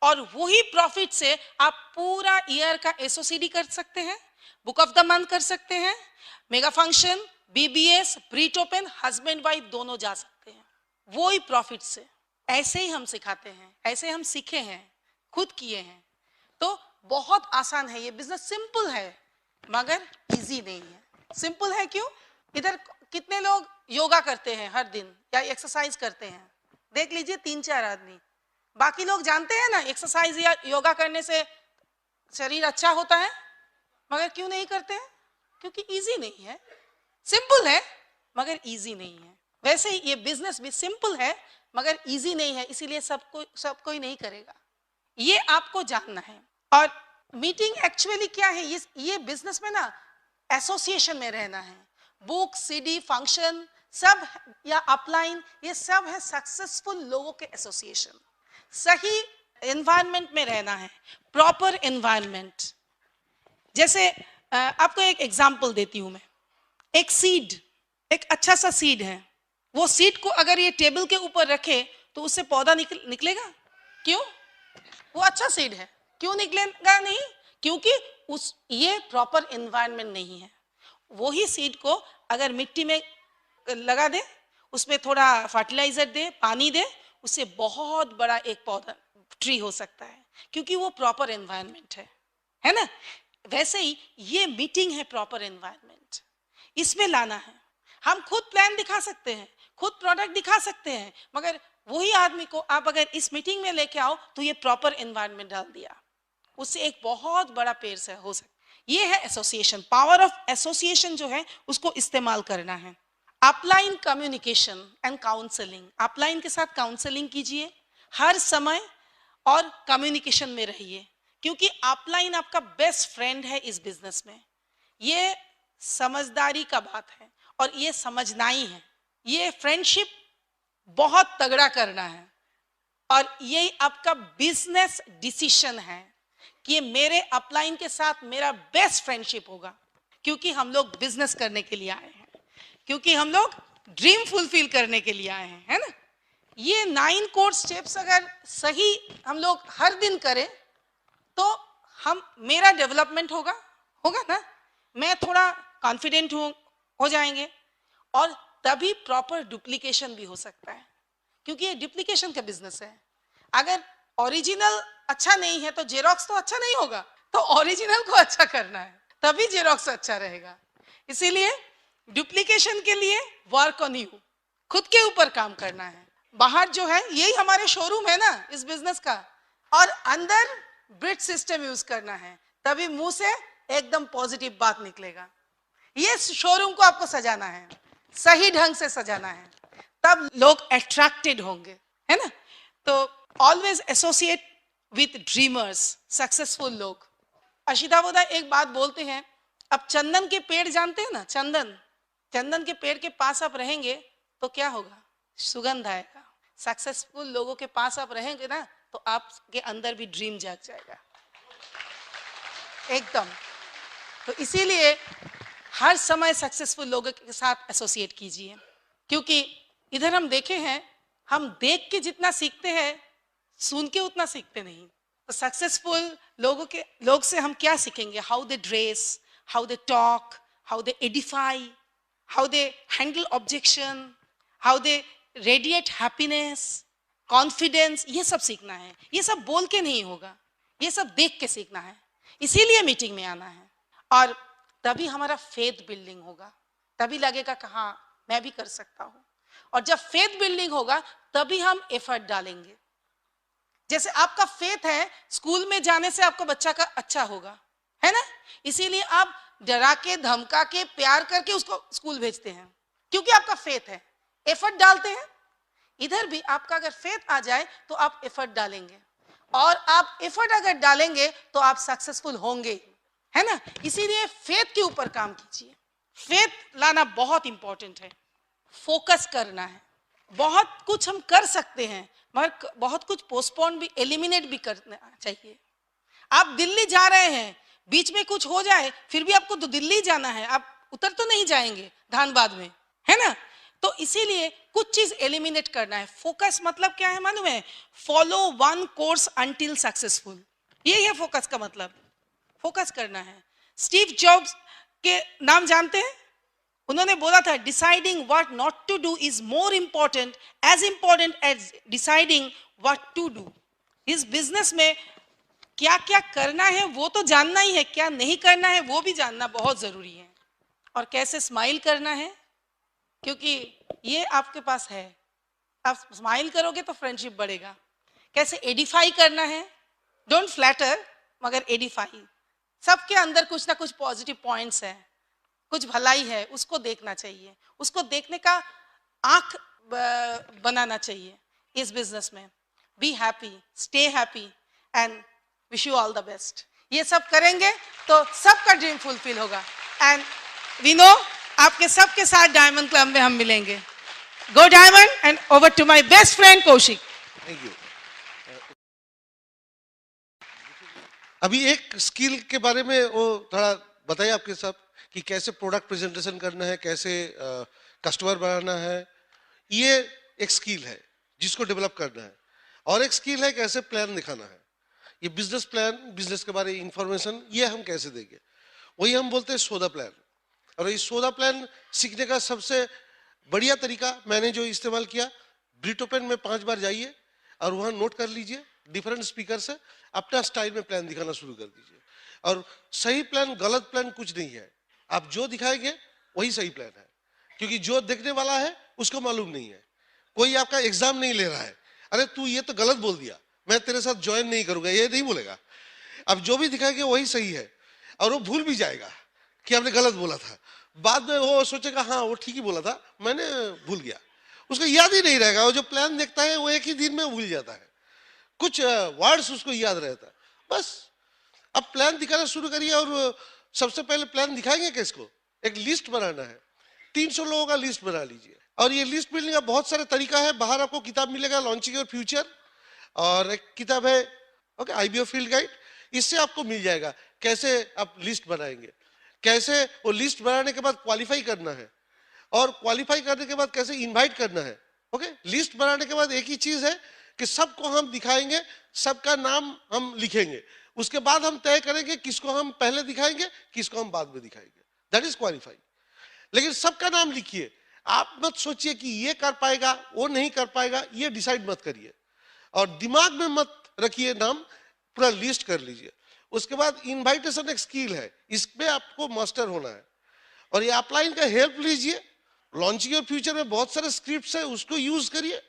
और वही प्रॉफिट से आप पूरा ईयर का एसओसीडी कर सकते हैं, बुक ऑफ द मंथ कर सकते हैं, mega function, BBS, Britt open, husband wife दोनों जा सकते हैं वही प्रॉफिट से। ऐसे ही हम सिखाते हैं, ऐसे हम सीखे हैं, खुद किए हैं। तो बहुत आसान है ये बिजनेस, सिंपल है मगर इजी नहीं है। सिंपल है क्यों? इधर कितने लोग योगा करते हैं हर दिन या एक्सरसाइज करते हैं? देख लीजिए 3-4 आदमी। बाकी लोग जानते हैं ना एक्सरसाइज या योगा करने से शरीर अच्छा होता है, मगर क्यों नहीं करते हैं? क्योंकि इजी नहीं है। सिंपल है मगर इजी नहीं है। वैसे ही ये बिजनेस भी सिंपल है मगर इजी नहीं है, इसीलिए सब कोई नहीं करेगा। ये आपको जानना है। और मीटिंग एक्चुअली क्या है, ये बिजनेस में ना एसोसिएशन में रहना है। बुक, सीडी, फंक्शन सब या अपलाइन, ये सब है सक्सेसफुल लोगों के एसोसिएशन। सही एनवायरनमेंट में रहना है, प्रॉपर एनवायरनमेंट। जैसे आपको एक एग्जांपल देती हूं मैं। एक सीड, एक अच्छा सा सीड है, वो सीड को अगर ये टेबल के ऊपर रखे तो उससे पौधा निकलेगा? क्यों? वो अच्छा सीड है, क्यों निकलेगा नहीं? क्योंकि ये प्रॉपर एनवायरनमेंट नहीं है। वही सीड को अगर मिट्टी में लगा दे, उसमें थोड़ा फर्टिलाइजर दे, पानी दे, उससे बहुत बड़ा एक पौधा ट्री हो सकता है, क्योंकि वो प्रॉपर एनवायरनमेंट है ना? वैसे ही ये मीटिंग है प्रॉपर एनवायरनमेंट, इसमें लाना है। हम खुद प्लान दिखा सकते हैं, खुद प्रोडक्ट दिखा सकते हैं, मगर वही आदमी को आप अगर इस मीटिंग में लेके आओ तो ये प्रॉपर एनवायरनमेंट डाल दिया, उससे एक बहुत बड़ा पेड़ से हो सकता है। ये है एसोसिएशन। पावर ऑफ एसोसिएशन जो है उसको इस्तेमाल करना है। Upline communication and counselling, upline के साथ काउंसलिंग कीजिए हर समय और कम्युनिकेशन में रहिए, क्योंकि अपलाइन आपका बेस्ट फ्रेंड है इस बिजनेस में। ये समझदारी का बात है और ये समझना ही है। ये फ्रेंडशिप बहुत तगड़ा करना है और ये आपका बिजनेस डिसीजन है कि मेरे अपलाइन के साथ मेरा बेस्ट फ्रेंडशिप होगा, क्योंकि हम लोग बिजनेस करने के लिए आए हैं, क्योंकि हम लोग ड्रीम फुलफिल करने के लिए आए हैं, है ना? ये 9 कोर स्टेप्स अगर सही हम लोग हर दिन करें तो मेरा डेवलपमेंट होगा ना, मैं थोड़ा कॉन्फिडेंट हो जाएंगे और तभी प्रॉपर डुप्लीकेशन भी हो सकता है, क्योंकि ये डुप्लीकेशन का बिजनेस है। अगर ओरिजिनल अच्छा नहीं है तो जेरोक्स तो अच्छा नहीं होगा, तो ओरिजिनल को अच्छा करना है, तभी जेरोक्स अच्छा रहेगा। इसीलिए डुप्लीकेशन के लिए वर्क ऑन यू, खुद के ऊपर काम करना है। बाहर जो है यही हमारे शोरूम है ना इस बिजनेस का, और अंदर ब्रिज सिस्टम यूज करना है, तभी मुंह से एकदम पॉजिटिव बात निकलेगा। ये शोरूम को आपको सजाना है, सही ढंग से सजाना है, तब लोग अट्रैक्टेड होंगे, है ना? तो always associate with dreamers, successful लोग। अशिता बोदा एक बात बोलते हैं, अब चंदन के पेड़ जानते हैं ना, चंदन के पेड़ के पास आप रहेंगे तो क्या होगा? सुगंध आएगा। सक्सेसफुल लोगों के पास आप रहेंगे ना, तो आपके अंदर भी ड्रीम जाग जाएगा एकदम। तो इसीलिए हर समय सक्सेसफुल लोगों के साथ एसोसिएट कीजिए, क्योंकि इधर हम देखे हैं, हम देख के जितना सीखते हैं, सुन के उतना सीखते नहीं। तो सक्सेसफुल लोग से हम क्या सीखेंगे? How they dress, how they talk, how they Edify, how they handle objection, how they radiate happiness, confidence, ये सब सीखना है। ये सब बोल के नहीं होगा, ये सब देख के सीखना है। इसीलिए मीटिंग में आना है, और तभी हमारा फेथ बिल्डिंग होगा, तभी लगेगा कि हाँ मैं भी कर सकता हूं। और जब फेथ बिल्डिंग होगा तभी हम एफर्ट डालेंगे। जैसे आपका फेथ है, स्कूल में जाने से आपका बच्चा का अच्छा होगा, है ना? इसीलिए आप डरा के, धमका के, प्यार करके उसको स्कूल भेजते हैं, क्योंकि आपका फेथ है, एफर्ट डालते हैं। इधर भी आपका अगर फेथ आ जाए तो आप एफर्ट डालेंगे, और आप एफर्ट अगर डालेंगे तो आप सक्सेसफुल होंगे, है ना? इसीलिए फेथ के ऊपर काम कीजिए। फेथ लाना बहुत इंपॉर्टेंट है, फोकस करना है। बहुत कुछ हम कर सकते हैं, मगर बहुत कुछ पोस्टपोन भी, एलिमिनेट भी करना चाहिए। आप दिल्ली जा रहे हैं, बीच में कुछ हो जाए, फिर भी आपको तो दिल्ली जाना है, आप उतर तो नहीं जाएंगे धनबाद में, है ना? तो इसीलिए कुछ चीज एलिमिनेट करना है। फोकस मतलब क्या है मालूम है? Follow one course until successful, यही है फोकस का मतलब। फोकस करना है। स्टीव जॉब्स के नाम जानते हैं? उन्होंने बोला था, deciding what not to do is more important as deciding what to do. इस बिजनेस में क्या क्या करना है वो तो जानना ही है, क्या नहीं करना है वो भी जानना बहुत जरूरी है। और कैसे स्माइल करना है, क्योंकि ये आपके पास है, आप स्माइल करोगे तो फ्रेंडशिप बढ़ेगा। कैसे एडिफाई करना है, डोंट फ्लैटर मगर एडिफाई। सबके अंदर कुछ ना कुछ पॉजिटिव पॉइंट्स है, कुछ भलाई है, उसको देखना चाहिए, उसको देखने का आंख बनाना चाहिए इस बिजनेस में। Be happy, stay happy and wish you all the best. ये सब करेंगे तो सबका ड्रीम फुलफिल होगा। एंड वी नो आपके सबके साथ डायमंड क्लब में हम मिलेंगे। Go diamond and over to my best friend Kaushik. Thank you. अभी एक स्किल के बारे में वो थोड़ा बताइए आपके साथ कि कैसे प्रोडक्ट प्रेजेंटेशन करना है, कैसे कस्टमर बनाना है। ये एक स्किल है जिसको डेवलप करना है, और एक स्किल है कैसे प्लान दिखाना है। ये बिजनेस प्लान, बिजनेस के बारे में इंफॉर्मेशन, ये हम कैसे देंगे, वही हम बोलते हैं सोदा प्लान। और ये सोदा प्लान सीखने का सबसे बढ़िया तरीका मैंने जो इस्तेमाल किया, ब्रिट ओपन में 5 बार जाइए और वहाँ नोट कर लीजिए, डिफरेंट स्पीकर से अपना स्टाइल में प्लान दिखाना शुरू कर दीजिए। और सही प्लान, गलत प्लान कुछ नहीं है, आप जो दिखाएंगे वही सही प्लान है, क्योंकि जो देखने वाला है उसको मालूम नहीं है। कोई आपका एग्जाम नहीं ले रहा है, अरे तू ये तो गलत बोल दिया, मैं तेरे साथ ज्वाइन नहीं करूंगा, ये नहीं बोलेगा। अब जो भी दिखाएंगे वही सही है, और वो भूल भी जाएगा कि हमने गलत बोला था। बाद में वो सोचेगा हाँ वो ठीक ही बोला था, मैंने भूल गया, उसको याद ही नहीं रहेगा। वो जो प्लान देखता है वो एक ही दिन में भूल जाता है, कुछ वर्ड्स उसको याद रहता है बस। अब प्लान दिखाना शुरू करिए, और सबसे पहले प्लान दिखाएंगे किसको? एक लिस्ट बनाना है, 300 लोगों का लिस्ट बना लीजिए। और ये लिस्ट बिल्डिंग का बहुत सारे तरीका है, बाहर आपको किताब मिलेगा लॉन्चिंग योर फ्यूचर, और एक किताब है ओके IBO फील्ड गाइड, इससे आपको मिल जाएगा कैसे आप लिस्ट बनाएंगे, कैसे वो लिस्ट बनाने के बाद क्वालिफाई करना है, और क्वालिफाई करने के बाद कैसे इनवाइट करना है। ओके, लिस्ट बनाने के बाद एक ही चीज है कि सबको हम दिखाएंगे, सबका नाम हम लिखेंगे, उसके बाद हम तय करेंगे किसको हम पहले दिखाएंगे, किसको हम बाद में दिखाएंगे, दैट इज क्वालिफाई। लेकिन सबका नाम लिखिए, आप मत सोचिए कि ये कर पाएगा वो नहीं कर पाएगा, ये डिसाइड मत करिए, और दिमाग में मत रखिए नाम, पूरा लिस्ट कर लीजिए। उसके बाद इनवाइटेशन एक स्किल है, इसमें आपको मास्टर होना है, और ये अपलाइन का हेल्प लीजिए। लॉन्चिंग योर फ्यूचर में बहुत सारे स्क्रिप्ट्स है, उसको यूज करिए।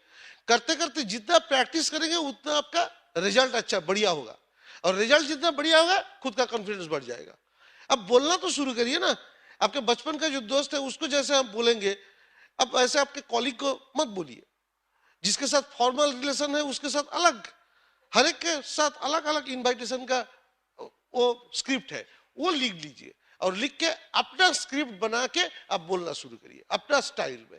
करते करते जितना प्रैक्टिस करेंगे उतना आपका रिजल्ट अच्छा बढ़िया होगा, और रिजल्ट जितना बढ़िया होगा खुद का कॉन्फिडेंस बढ़ जाएगा। अब बोलना तो शुरू करिए ना, आपके बचपन का जो दोस्त है उसको जैसे आप बोलेंगे, अब ऐसे आपके कॉलीग को मत बोलिए। जिसके साथ फॉर्मल रिलेशन है उसके साथ अलग, हर एक के साथ अलग अलग इनवाइटेशन का वो स्क्रिप्ट है, वो लिख लीजिए, और लिख के अपना स्क्रिप्ट बना के आप बोलना शुरू करिए अपना स्टाइल में।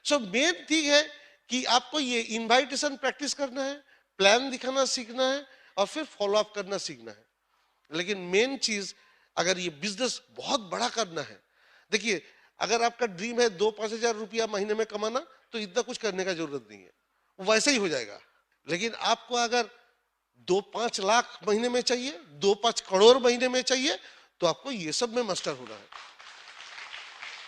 सो मेन थिंग है कि आपको ये इनवाइटेशन प्रैक्टिस करना है, प्लान दिखाना सीखना है और फिर फॉलो अप करना सीखना है। लेकिन मेन चीज, अगर ये बिजनेस बहुत बड़ा करना है, देखिए अगर आपका ड्रीम है 2-5 हजार रुपया महीने में कमाना, तो इतना कुछ करने का जरूरत नहीं है, वो वैसे ही हो जाएगा। लेकिन आपको अगर 2-5 लाख महीने में चाहिए, 2-5 करोड़ महीने में चाहिए, तो आपको ये सब में मास्टर होना है।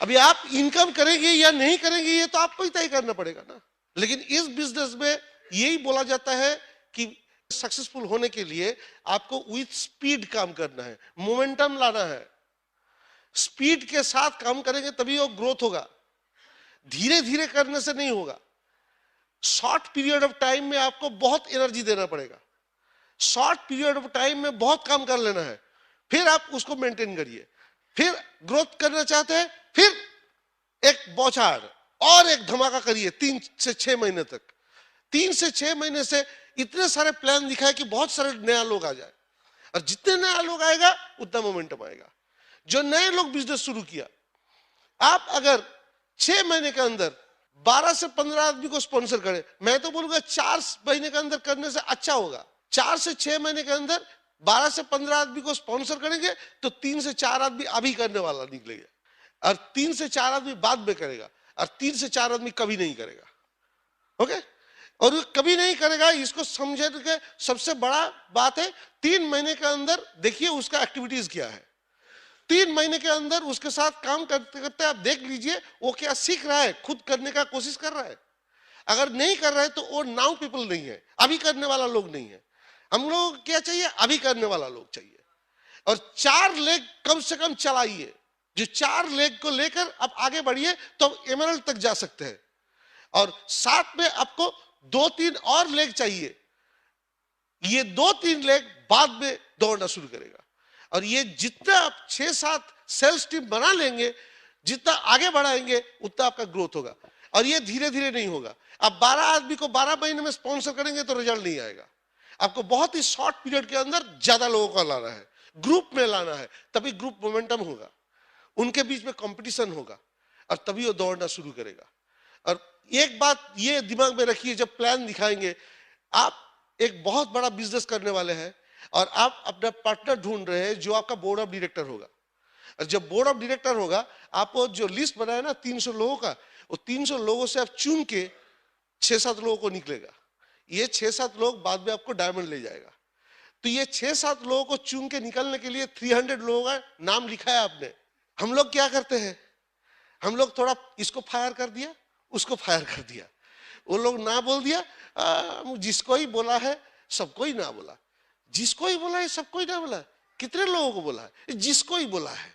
अभी आप इनकम करेंगे या नहीं करेंगे ये तो आपको ही तय करना पड़ेगा ना। लेकिन इस बिजनेस में यही बोला जाता है कि सक्सेसफुल होने के लिए आपको विथ स्पीड काम करना है, मोमेंटम लाना है। स्पीड के साथ काम करेंगे तभी वो ग्रोथ होगा, धीरे धीरे करने से नहीं होगा। शॉर्ट पीरियड ऑफ टाइम में आपको बहुत एनर्जी देना पड़ेगा, शॉर्ट पीरियड ऑफ टाइम में बहुत काम कर लेना है, फिर आप उसको मेंटेन करिए। फिर ग्रोथ करना चाहते हैं, फिर एक बौछार और एक धमाका करिए 3 से 6 महीने तक। 3 से 6 महीने से इतने सारे प्लान दिखाए कि बहुत सारे नया लोग आ जाए, और जितने नया लोग आएगा उतना मोमेंटम आएगा। जो नए लोग बिजनेस शुरू किया, आप अगर 6 महीने के अंदर 12 से 15 आदमी को स्पॉन्सर करें, मैं तो बोलूंगा 4 महीने के अंदर करने से अच्छा होगा। 4 से 6 महीने के अंदर 12 से 15 आदमी को स्पॉन्सर करेंगे तो 3 से 4 आदमी अभी करने वाला निकलेगा, और 3 से 4 आदमी बाद में करेगा, और 3 से 4 आदमी कभी नहीं करेगा। ओके, और वो कभी नहीं करेगा, इसको समझने के सबसे बड़ा बात है 3 महीने के अंदर देखिए उसका एक्टिविटीज क्या है। 3 महीने के अंदर उसके साथ काम करते करते आप देख लीजिए वो क्या सीख रहा है, खुद करने का कोशिश कर रहा है। अगर नहीं कर रहा है तो वो नाउ पीपल नहीं है, अभी करने वाला लोग नहीं है। हम लोग क्या चाहिए, अभी करने वाला लोग चाहिए। और 4 लेग कम से कम चलाइए, जो 4 लेग को लेकर आप आगे बढ़िए तो एमरल्ड तक जा सकते हैं। और साथ में आपको 2-3 और लेग चाहिए, ये 2-3 लेग बाद में दौड़ना शुरू करेगा। और ये जितना आप 6-7 सेल्स टीम बना लेंगे, जितना आगे बढ़ाएंगे उतना आपका ग्रोथ होगा। और ये धीरे धीरे नहीं होगा। आप 12 आदमी को 12 महीने में स्पॉन्सर करेंगे तो रिजल्ट नहीं आएगा। आपको बहुत ही शॉर्ट पीरियड के अंदर ज्यादा लोगों को लाना है, ग्रुप में लाना है, तभी ग्रुप मोमेंटम होगा, उनके बीच में कंपटीशन होगा, और तभी वो दौड़ना शुरू करेगा। और एक बात ये दिमाग में रखिए, जब प्लान दिखाएंगे, आप एक बहुत बड़ा बिजनेस करने वाले हैं और आप अपना पार्टनर ढूंढ रहे हैं जो आपका बोर्ड ऑफ डायरेक्टर होगा। और जब बोर्ड ऑफ डायरेक्टर होगा, आपको जो लिस्ट बनाया ना 300 लोगों का, वो 300 लोगों से आप चुन के 6-7 लोगों को निकलेगा। ये 6-7 लोग बाद में आपको डायमंड ले जाएगा। तो ये 6-7 लोगों को चुन के निकलने के लिए 300 लोगों का नाम लिखा है आपने। हम लोग क्या करते हैं, हम लोग थोड़ा इसको फायर कर दिया, उसको फायर कर दिया, वो लोग ना बोल दिया, जिसको ही बोला है सबको ही ना बोला, जिसको ही बोला है सबको ही ना बोला। कितने लोगों को बोला है, जिसको ही बोला है।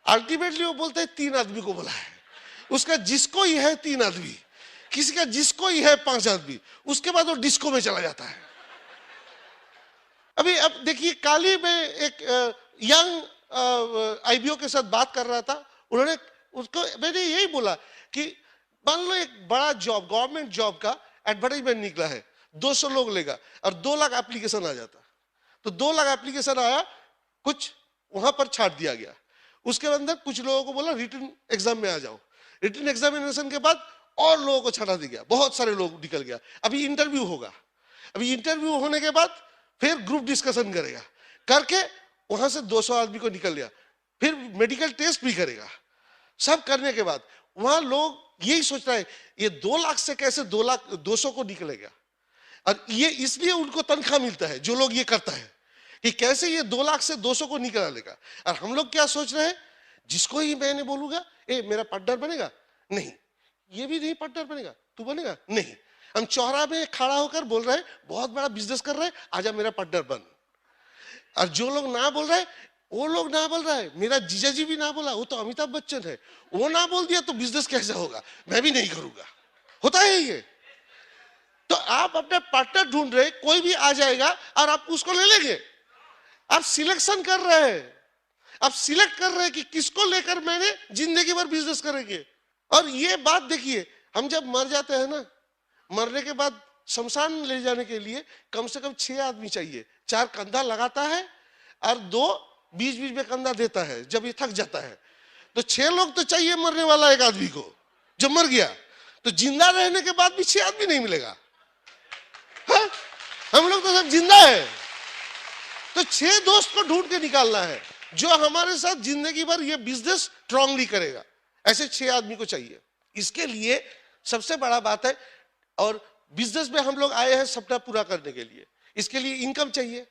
अल्टीमेटली वो बोलते हैं 3 आदमी को बोला है, उसका जिसको ही है 3 आदमी, किसी का जिसको ही है 5 आदमी, उसके बाद वो डिस्को में चला जाता है। अभी अब देखिए, काली में एक यंग आईबीओ के साथ बात कर रहा था, उन्होंने उसको, मैंने यही बोला कि मान लो एक बड़ा जॉब, गवर्नमेंट जॉब का एडवर्टाइजमेंट निकला है, 200 लोग लेगा और 2 लाख एप्लीकेशन आ जाता, तो 2 लाख एप्लीकेशन आया, कुछ वहां पर छाट दिया गया, उसके अंदर कुछ लोगों को बोला रिटन एग्जाम में आ जाओ, रिटन एग्जामिनेशन के बाद और लोगों को छटा दिया गया, बहुत सारे लोग निकल गया। अभी इंटरव्यू होगा, अभी इंटरव्यू होने के बाद फिर ग्रुप डिस्कशन करेगा, करके वहां से 200 आदमी को निकल गया, फिर मेडिकल टेस्ट भी करेगा। सब करने के बाद वहां लोग यही सोच रहे हैं ये 2 लाख से कैसे 200 को निकलेगा। और ये इसलिए उनको तनख्वाह मिलता है, जो लोग ये करता है कि कैसे ये 2 लाख से 200 को निकला लेगा। और हम लोग क्या सोच रहे हैं, जिसको ही मैंने बोलूंगा ए मेरा पार्टनर बनेगा, नहीं, ये भी नहीं पार्टनर बनेगा, तू बनेगा, नहीं, हम चौराहे में खड़ा होकर बोल रहे हैं बहुत बड़ा बिजनेस कर रहे हैं, आजा मेरा पार्टनर बन। और जो लोग ना बोल रहे हैं, वो लोग ना बोल रहा है, मेरा जीजा जी भी ना बोला, वो तो अमिताभ बच्चन है, वो ना बोल दिया तो बिजनेस कैसे होगा, मैं भी नहीं करूंगा। होता है ये। तो आप अपना पार्टनर ढूंढ रहे, कोई भी आ जाएगा और आप उसको ले लेंगे। आप सिलेक्शन कर रहे हैं, आप सिलेक्ट कर रहे हैं कि किसको लेकर मैंने जिंदगी भर बिजनेस करेंगे। और ये बात देखिए, हम जब मर जाते हैं ना, मरने के बाद शमशान ले जाने के लिए कम से कम 6 आदमी चाहिए, 4 कंधा लगाता है और 2 बीच बीच में कंधा देता है जब ये थक जाता है। तो 6 लोग तो चाहिए मरने वाला एक आदमी को, जो मर गया तो जिंदा रहने के बाद भी 6 आदमी नहीं मिलेगा। हाँ? हम लोग तो सब जिंदा है, तो 6 दोस्त को ढूंढ के निकालना है जो हमारे साथ जिंदगी भर ये बिजनेस स्ट्रांगली करेगा। ऐसे 6 आदमी को चाहिए। इसके लिए सबसे बड़ा बात है, और बिजनेस में हम लोग आए हैं सपना पूरा करने के लिए। इसके लिए इनकम चाहिए।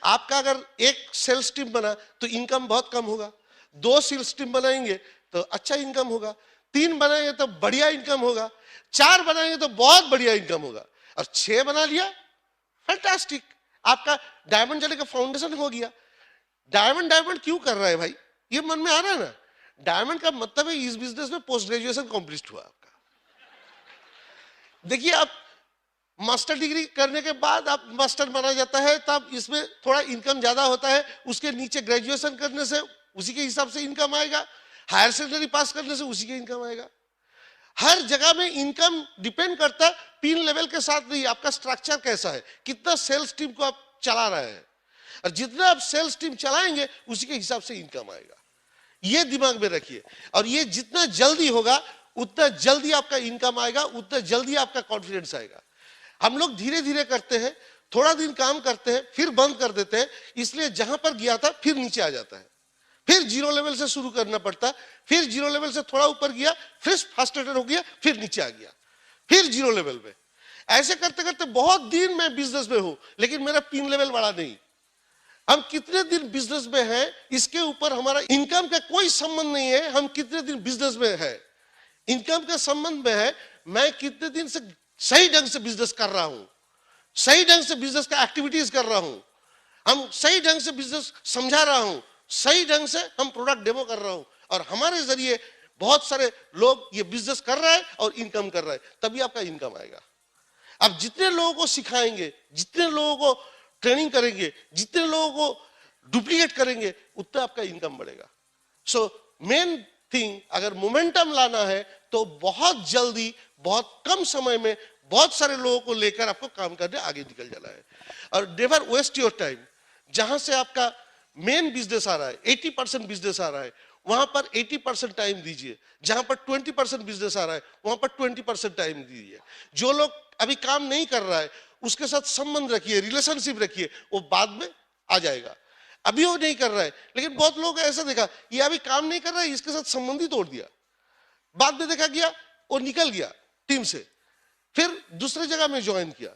आपका अगर एक सेल्स टीम बना तो इनकम बहुत कम होगा, 2 सेल्स टीम बनाएंगे तो अच्छा इनकम होगा, 3 बनाएंगे तो बढ़िया इनकम होगा, 4 बनाएंगे तो बहुत बढ़िया इनकम होगा, और 6 बना लिया फैंटास्टिक, आपका डायमंड जले का फाउंडेशन हो गया। डायमंड डायमंड क्यों कर रहा है भाई, ये मन में आ रहा है ना। डायमंड का मतलब है इस बिजनेस में पोस्ट ग्रेजुएशन कंप्लीट हुआ आपका। देखिए, आप मास्टर डिग्री करने के बाद आप मास्टर माना जाता है, तब इसमें थोड़ा इनकम ज्यादा होता है। उसके नीचे ग्रेजुएशन करने से उसी के हिसाब से इनकम आएगा, हायर सेकेंडरी पास करने से उसी के इनकम आएगा। हर जगह में इनकम डिपेंड करता है पिन लेवल के साथ नहीं, आपका स्ट्रक्चर कैसा है, कितना सेल्स टीम को आप चला रहे हैं, और जितना आप सेल्स टीम चलाएंगे उसी के हिसाब से इनकम आएगा। ये दिमाग में रखिए, और ये जितना जल्दी होगा उतना जल्दी आपका इनकम आएगा, उतना जल्दी आपका कॉन्फिडेंस आएगा। हम लोग धीरे धीरे करते हैं, थोड़ा दिन काम करते हैं, फिर बंद कर देते हैं, इसलिए जहां पर गया था फिर नीचे आ जाता है, फिर 0 लेवल से शुरू करना पड़ता है, फिर 0 लेवल से थोड़ा ऊपर गया, फिर फ्रस्ट्रेटेड हो गया, फिर नीचे आ गया, फिर 0 लेवल पे। ऐसे करते करते बहुत दिन मैं बिजनेस में हूं, लेकिन मेरा पिन लेवल बढ़ा नहीं। हम कितने दिन बिजनेस में हैं इसके ऊपर हमारा इनकम का कोई संबंध नहीं है। हम कितने दिन बिजनेस में है, इनकम का संबंध में है मैं कितने दिन से सही ढंग से बिजनेस कर रहा हूं, सही ढंग से बिजनेस का एक्टिविटीज कर रहा हूं, हम सही ढंग से बिजनेस समझा रहा हूं, सही ढंग से हम प्रोडक्ट डेमो कर रहा हूं, और हमारे जरिए बहुत सारे लोग ये बिजनेस कर रहा है और इनकम कर रहा है, तभी आपका इनकम आएगा। अब जितने लोगों को सिखाएंगे, जितने लोगों को ट्रेनिंग करेंगे, जितने लोगों को डुप्लीकेट करेंगे, उतना आपका इनकम बढ़ेगा। सो मेन थिंग, अगर मोमेंटम लाना है तो बहुत जल्दी, बहुत कम समय में बहुत सारे लोगों को लेकर आपको काम करने आगे निकल जाना है। और नेवर वेस्ट योर टाइम। जहां से आपका मेन बिजनेस आ रहा है, 80% बिजनेस आ रहा है, वहां पर 80% टाइम दीजिए। जहां पर 20% बिजनेस आ रहा है, वहां पर 20% टाइम दीजिए। जो लोग अभी काम नहीं कर रहा है उसके साथ संबंध रखिए, रिलेशनशिप रखिए, वो बाद में आ जाएगा। अभी वो नहीं कर रहा है, लेकिन बहुत लोग ऐसा देखा, ये अभी काम नहीं कर रहा है, इसके साथ संबंध ही तोड़ दिया। बाद में देखा गया वो निकल गया टीम से, फिर दूसरे जगह में ज्वाइन किया,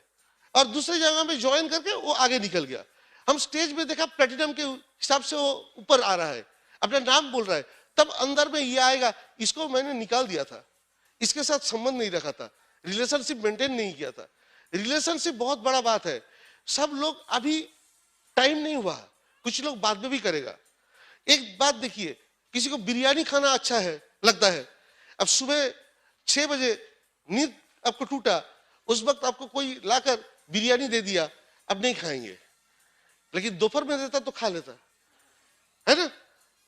और दूसरे जगह में ज्वाइन करके वो आगे निकल गया। हम स्टेज में देखा प्लेटिनम के हिसाब से वो ऊपर आ रहा है, अपना नाम बोल रहा है, तब अंदर में ये आएगा, इसको मैंने निकाल दिया था, इसके साथ संबंध नहीं रखा था, रिलेशनशिप मेंटेन नहीं किया था। रिलेशनशिप बहुत बड़ा बात है। सब लोग अभी टाइम नहीं हुआ, कुछ लोग बाद में भी करेगा। एक बात देखिए, किसी को बिरयानी खाना अच्छा है लगता है, अब सुबह 6 बजे नींद आपको टूटा, उस वक्त आपको कोई लाकर बिरयानी दे दिया, अब नहीं खाएंगे, लेकिन दोपहर में देता तो खा लेता है ना।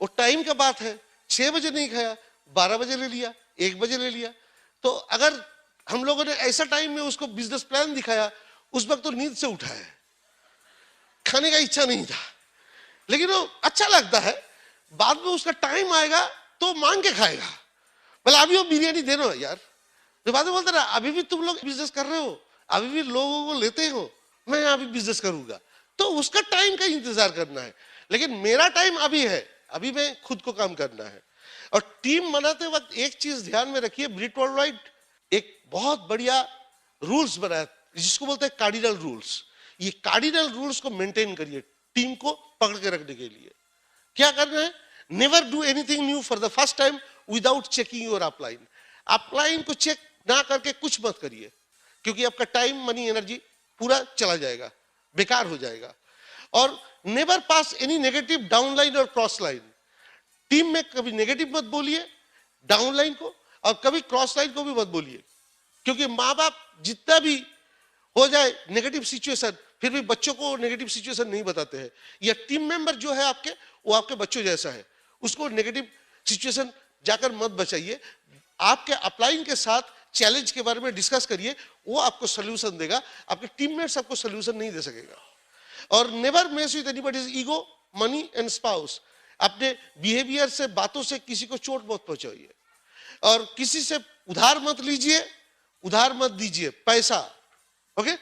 वो टाइम का बात है, 6 बजे नहीं खाया, 12 बजे ले लिया, 1 बजे ले लिया। तो अगर हम लोगों ने ऐसा टाइम में उसको बिजनेस प्लान दिखाया, उस वक्त तो नींद से उठा है, खाने का इच्छा नहीं था, लेकिन वो अच्छा लगता है। बाद में उसका टाइम आएगा तो मांग के खाएगा, बोले अभी वो बिरयानी दे दो यार। तो बाद में बोलते ना, अभी भी तुम लोग बिजनेस कर रहे हो, अभी भी लोगों को लेते हो, मैं अभी बिजनेस करूंगा, तो उसका टाइम का इंतजार करना है। लेकिन मेरा टाइम अभी है, अभी मैं खुद को काम करना है। और टीम बनाते वक्त एक चीज ध्यान में रखिए, ब्रिट वर्ल्डवाइड एक बहुत बढ़िया रूल्स बनाया जिसको बोलते हैं कार्डिनल रूल्स। ये कार्डिनल रूल्स को मेंटेन करिए टीम को पकड़ के रखने के लिए। क्या करना है, never do anything new for the first time without checking your upline. Upline को चेक ना करके कुछ मत करिए, क्योंकि आपका टाइम, मनी, एनर्जी पूरा चला जाएगा, बेकार हो जाएगा। और नेवर पास एनी नेगेटिव डाउनलाइन और क्रॉस लाइन। टीम में कभी नेगेटिव मत बोलिए डाउनलाइन को, और कभी क्रॉस लाइन को भी मत बोलिए, क्योंकि माँ बाप जितना भी हो जाए नेगेटिव सिचुएशन, फिर भी बच्चों को नेगेटिव सिचुएशन नहीं बताते हैं। या टीम मेंबर जो है आपके, वो आपके बच्चों जैसा है, उसको नेगेटिव सिचुएशन जाकर मत बचाइए। आपके अपलाइन के साथ चैलेंज के बारे में डिस्कस करिए, वो आपको सोल्यूशन देगा, आपके टीममेट्स आपको सोल्यूशन नहीं दे सकेगा। और never mess with anybody's ego, money and spouse. अपने बिहेवियर से, बातों से किसी को चोट मत पहुंचाइए, और किसी से उधार मत लीजिए, उधार मत दीजिए पैसा, ओके?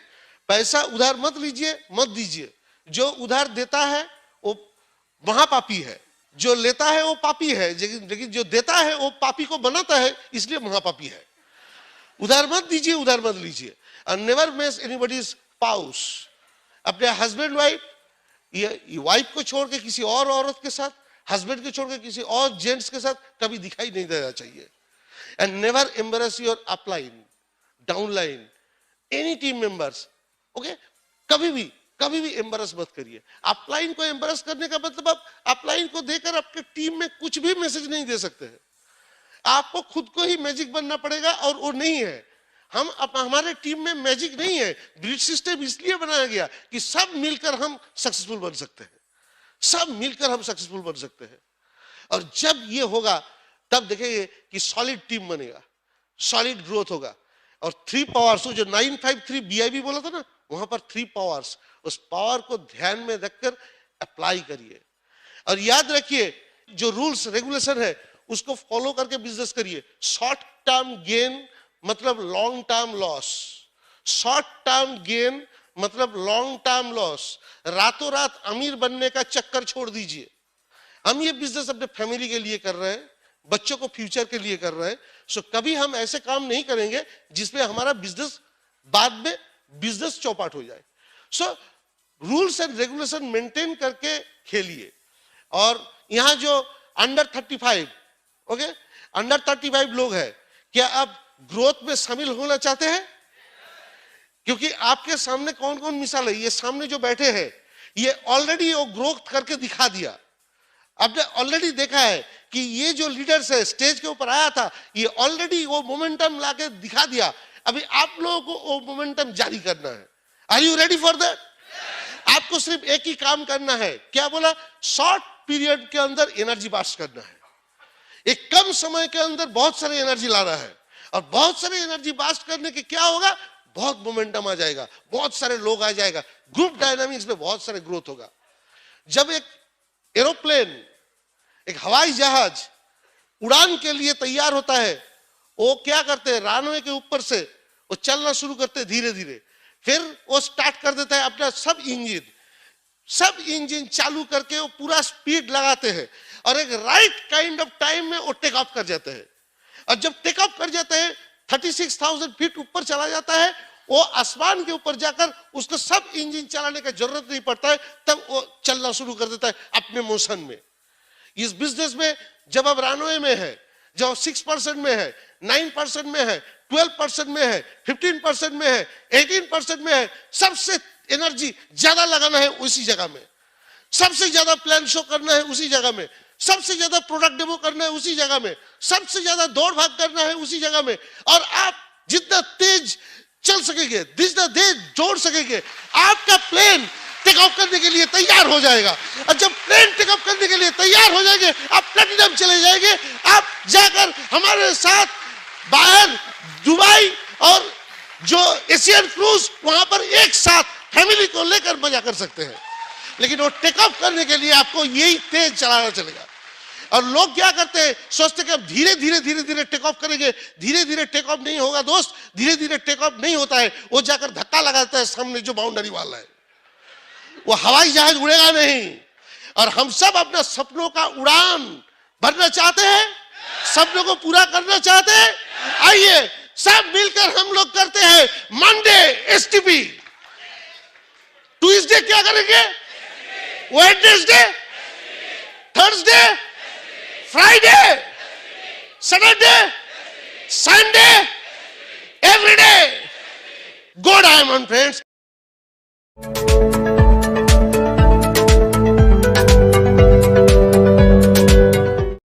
पैसा उधार मत लीजिए, मत दीजिए। जो उधार देता है वो महापापी है, जो लेता है वो पापी है, लेकिन जो देता है वो पापी को बनाता है, इसलिए महापापी है। उधार मत दीजिए, उधार मत लीजिए। and never mess anybody's spouse। अपने हस्बैंड वाइफ, ये वाइफ को छोड़ के किसी और औरत के साथ, हस्बैंड को छोड़ के किसी और जेंट्स के साथ कभी दिखाई नहीं देना चाहिए। And never embarrass your upline, downline, any team members, okay? कभी भी एम्बेरस मत करिए। अपलाइन को एम्बेरस करने का मतलब आप अपलाइन को देकर आपके टीम में कुछ भी मैसेज नहीं दे सकते हैं। आपको खुद को ही मैजिक बनना पड़ेगा, और वो नहीं है। हमारे टीम में मैजिक नहीं है। ब्रिज सिस्टम इसलिए बनाया गया कि सब मिलकर हम सक्सेसफुल बन सकते हैं, सब मिलकर हम सक्सेसफुल बन सकते हैं। और जब ये होगा तब देखेंगे कि सॉलिड टीम बनेगा, सॉलिड ग्रोथ होगा। और 3 पावर्स, जो 953 BIB बोला था ना, वहां पर 3 पावर्स, उस पावर को ध्यान में रखकर अप्लाई करिए। और याद रखिए, जो रूल्स रेगुलेशन है उसको फॉलो करके बिजनेस करिए। शॉर्ट टर्म गेन मतलब long term loss, short term gain मतलब लॉन्ग टर्म लॉस। रातों रात अमीर बनने का चक्कर छोड़ दीजिए। हम ये बिजनेस अपने फैमिली के लिए कर रहे हैं, बच्चों को फ्यूचर के लिए कर रहे हैं। सो कभी हम ऐसे काम नहीं करेंगे जिसमें हमारा बिजनेस बाद में बिजनेस चौपाट हो जाए। So rules and regulation maintain करके खेलिए। और यहां जो अंडर 35, ओके, अंडर 35 लोग हैं, क्या आप ग्रोथ में शामिल होना चाहते हैं? क्योंकि आपके सामने कौन कौन मिसाल है, ये सामने जो बैठे हैं, ये ऑलरेडी वो ग्रोथ करके दिखा दिया। आपने ऑलरेडी देखा है कि ये जो लीडर्स है स्टेज के ऊपर आया था, ये ऑलरेडी वो मोमेंटम लाके दिखा दिया। अभी आप लोगों को वो मोमेंटम जारी करना है। Are you ready for that? आपको सिर्फ एक ही काम करना है। क्या बोला? शॉर्ट पीरियड के अंदर एनर्जी बास्ट करना है। एक कम समय के अंदर बहुत सारी एनर्जी लाना है। और बहुत सारी एनर्जी बास्ट करने के क्या होगा? बहुत मोमेंटम आ जाएगा, बहुत सारे लोग आ जाएगा, ग्रुप डायनामिक्स में बहुत सारे ग्रोथ होगा। जब एक एरोप्लेन, एक हवाई जहाज उड़ान के लिए तैयार होता है, वो क्या करते हैं? रनवे के ऊपर से वो चलना शुरू करते हैं धीरे धीरे। फिर वो स्टार्ट कर देता है अपना सब इंजन चालू करके वो पूरा स्पीड लगाते हैं, और एक राइट काइंड ऑफ टाइम में वो टेक ऑफ कर जाते हैं। और जब टेक ऑफ कर जाते हैं, 36,000 फीट ऊपर चला जाता है, वो आसमान के ऊपर जाकर उसको सब इंजन चलाने का जरूरत नहीं पड़ता है, तब वो चलना शुरू कर देता है अपने मोशन में। इस बिजनेस में जब आप रनवे में है, जब 6% में है, 9% में है, 12% में है, 15% में है, 18% में है, सबसे एनर्जी ज्यादा लगाना है उसी जगह में, सबसे ज्यादा प्लान शो करना है उसी जगह में, सबसे ज्यादा प्रोडक्ट डेमो करना है उसी जगह में, सबसे ज्यादा दौड़ भाग करना है उसी जगह में। और आप जितना तेज चल सकेंगे, जितना तेज दौड़ सकेंगे, आपका प्लेन टेक ऑफ करने के लिए तैयार हो जाएगा। और जब प्लेन टेक ऑफ करने के लिए तैयार हो जाएंगे, आप प्लेटिनम चले जाएंगे। आप जाकर हमारे साथ बाहर दुबई और जो एशियन क्रूज, वहां पर एक साथ फैमिली को लेकर मजा कर सकते हैं। लेकिन वो टेक ऑफ करने के लिए आपको यही तेज चलाना चलेगा। और लोग क्या करते हैं? सोचते हैं कि अब धीरे धीरे टेक ऑफ करेंगे। धीरे धीरे टेक ऑफ नहीं होगा दोस्त, धीरे धीरे टेक ऑफ नहीं होता है। वो जाकर धक्का लगाता है सामने जो बाउंड्री वाला है, वो हवाई जहाज उड़ेगा नहीं। और हम सब अपने सपनों का उड़ान भरना चाहते हैं, सपनों को पूरा करना चाहते हैं। आइए सब मिलकर हम लोग करते हैं मंडे एसटीपी, ट्यूसडे क्या करेंगे? Wednesday, Thursday, Friday, Saturday, Sunday, every day. गो डायमंड फ्रेंड्स।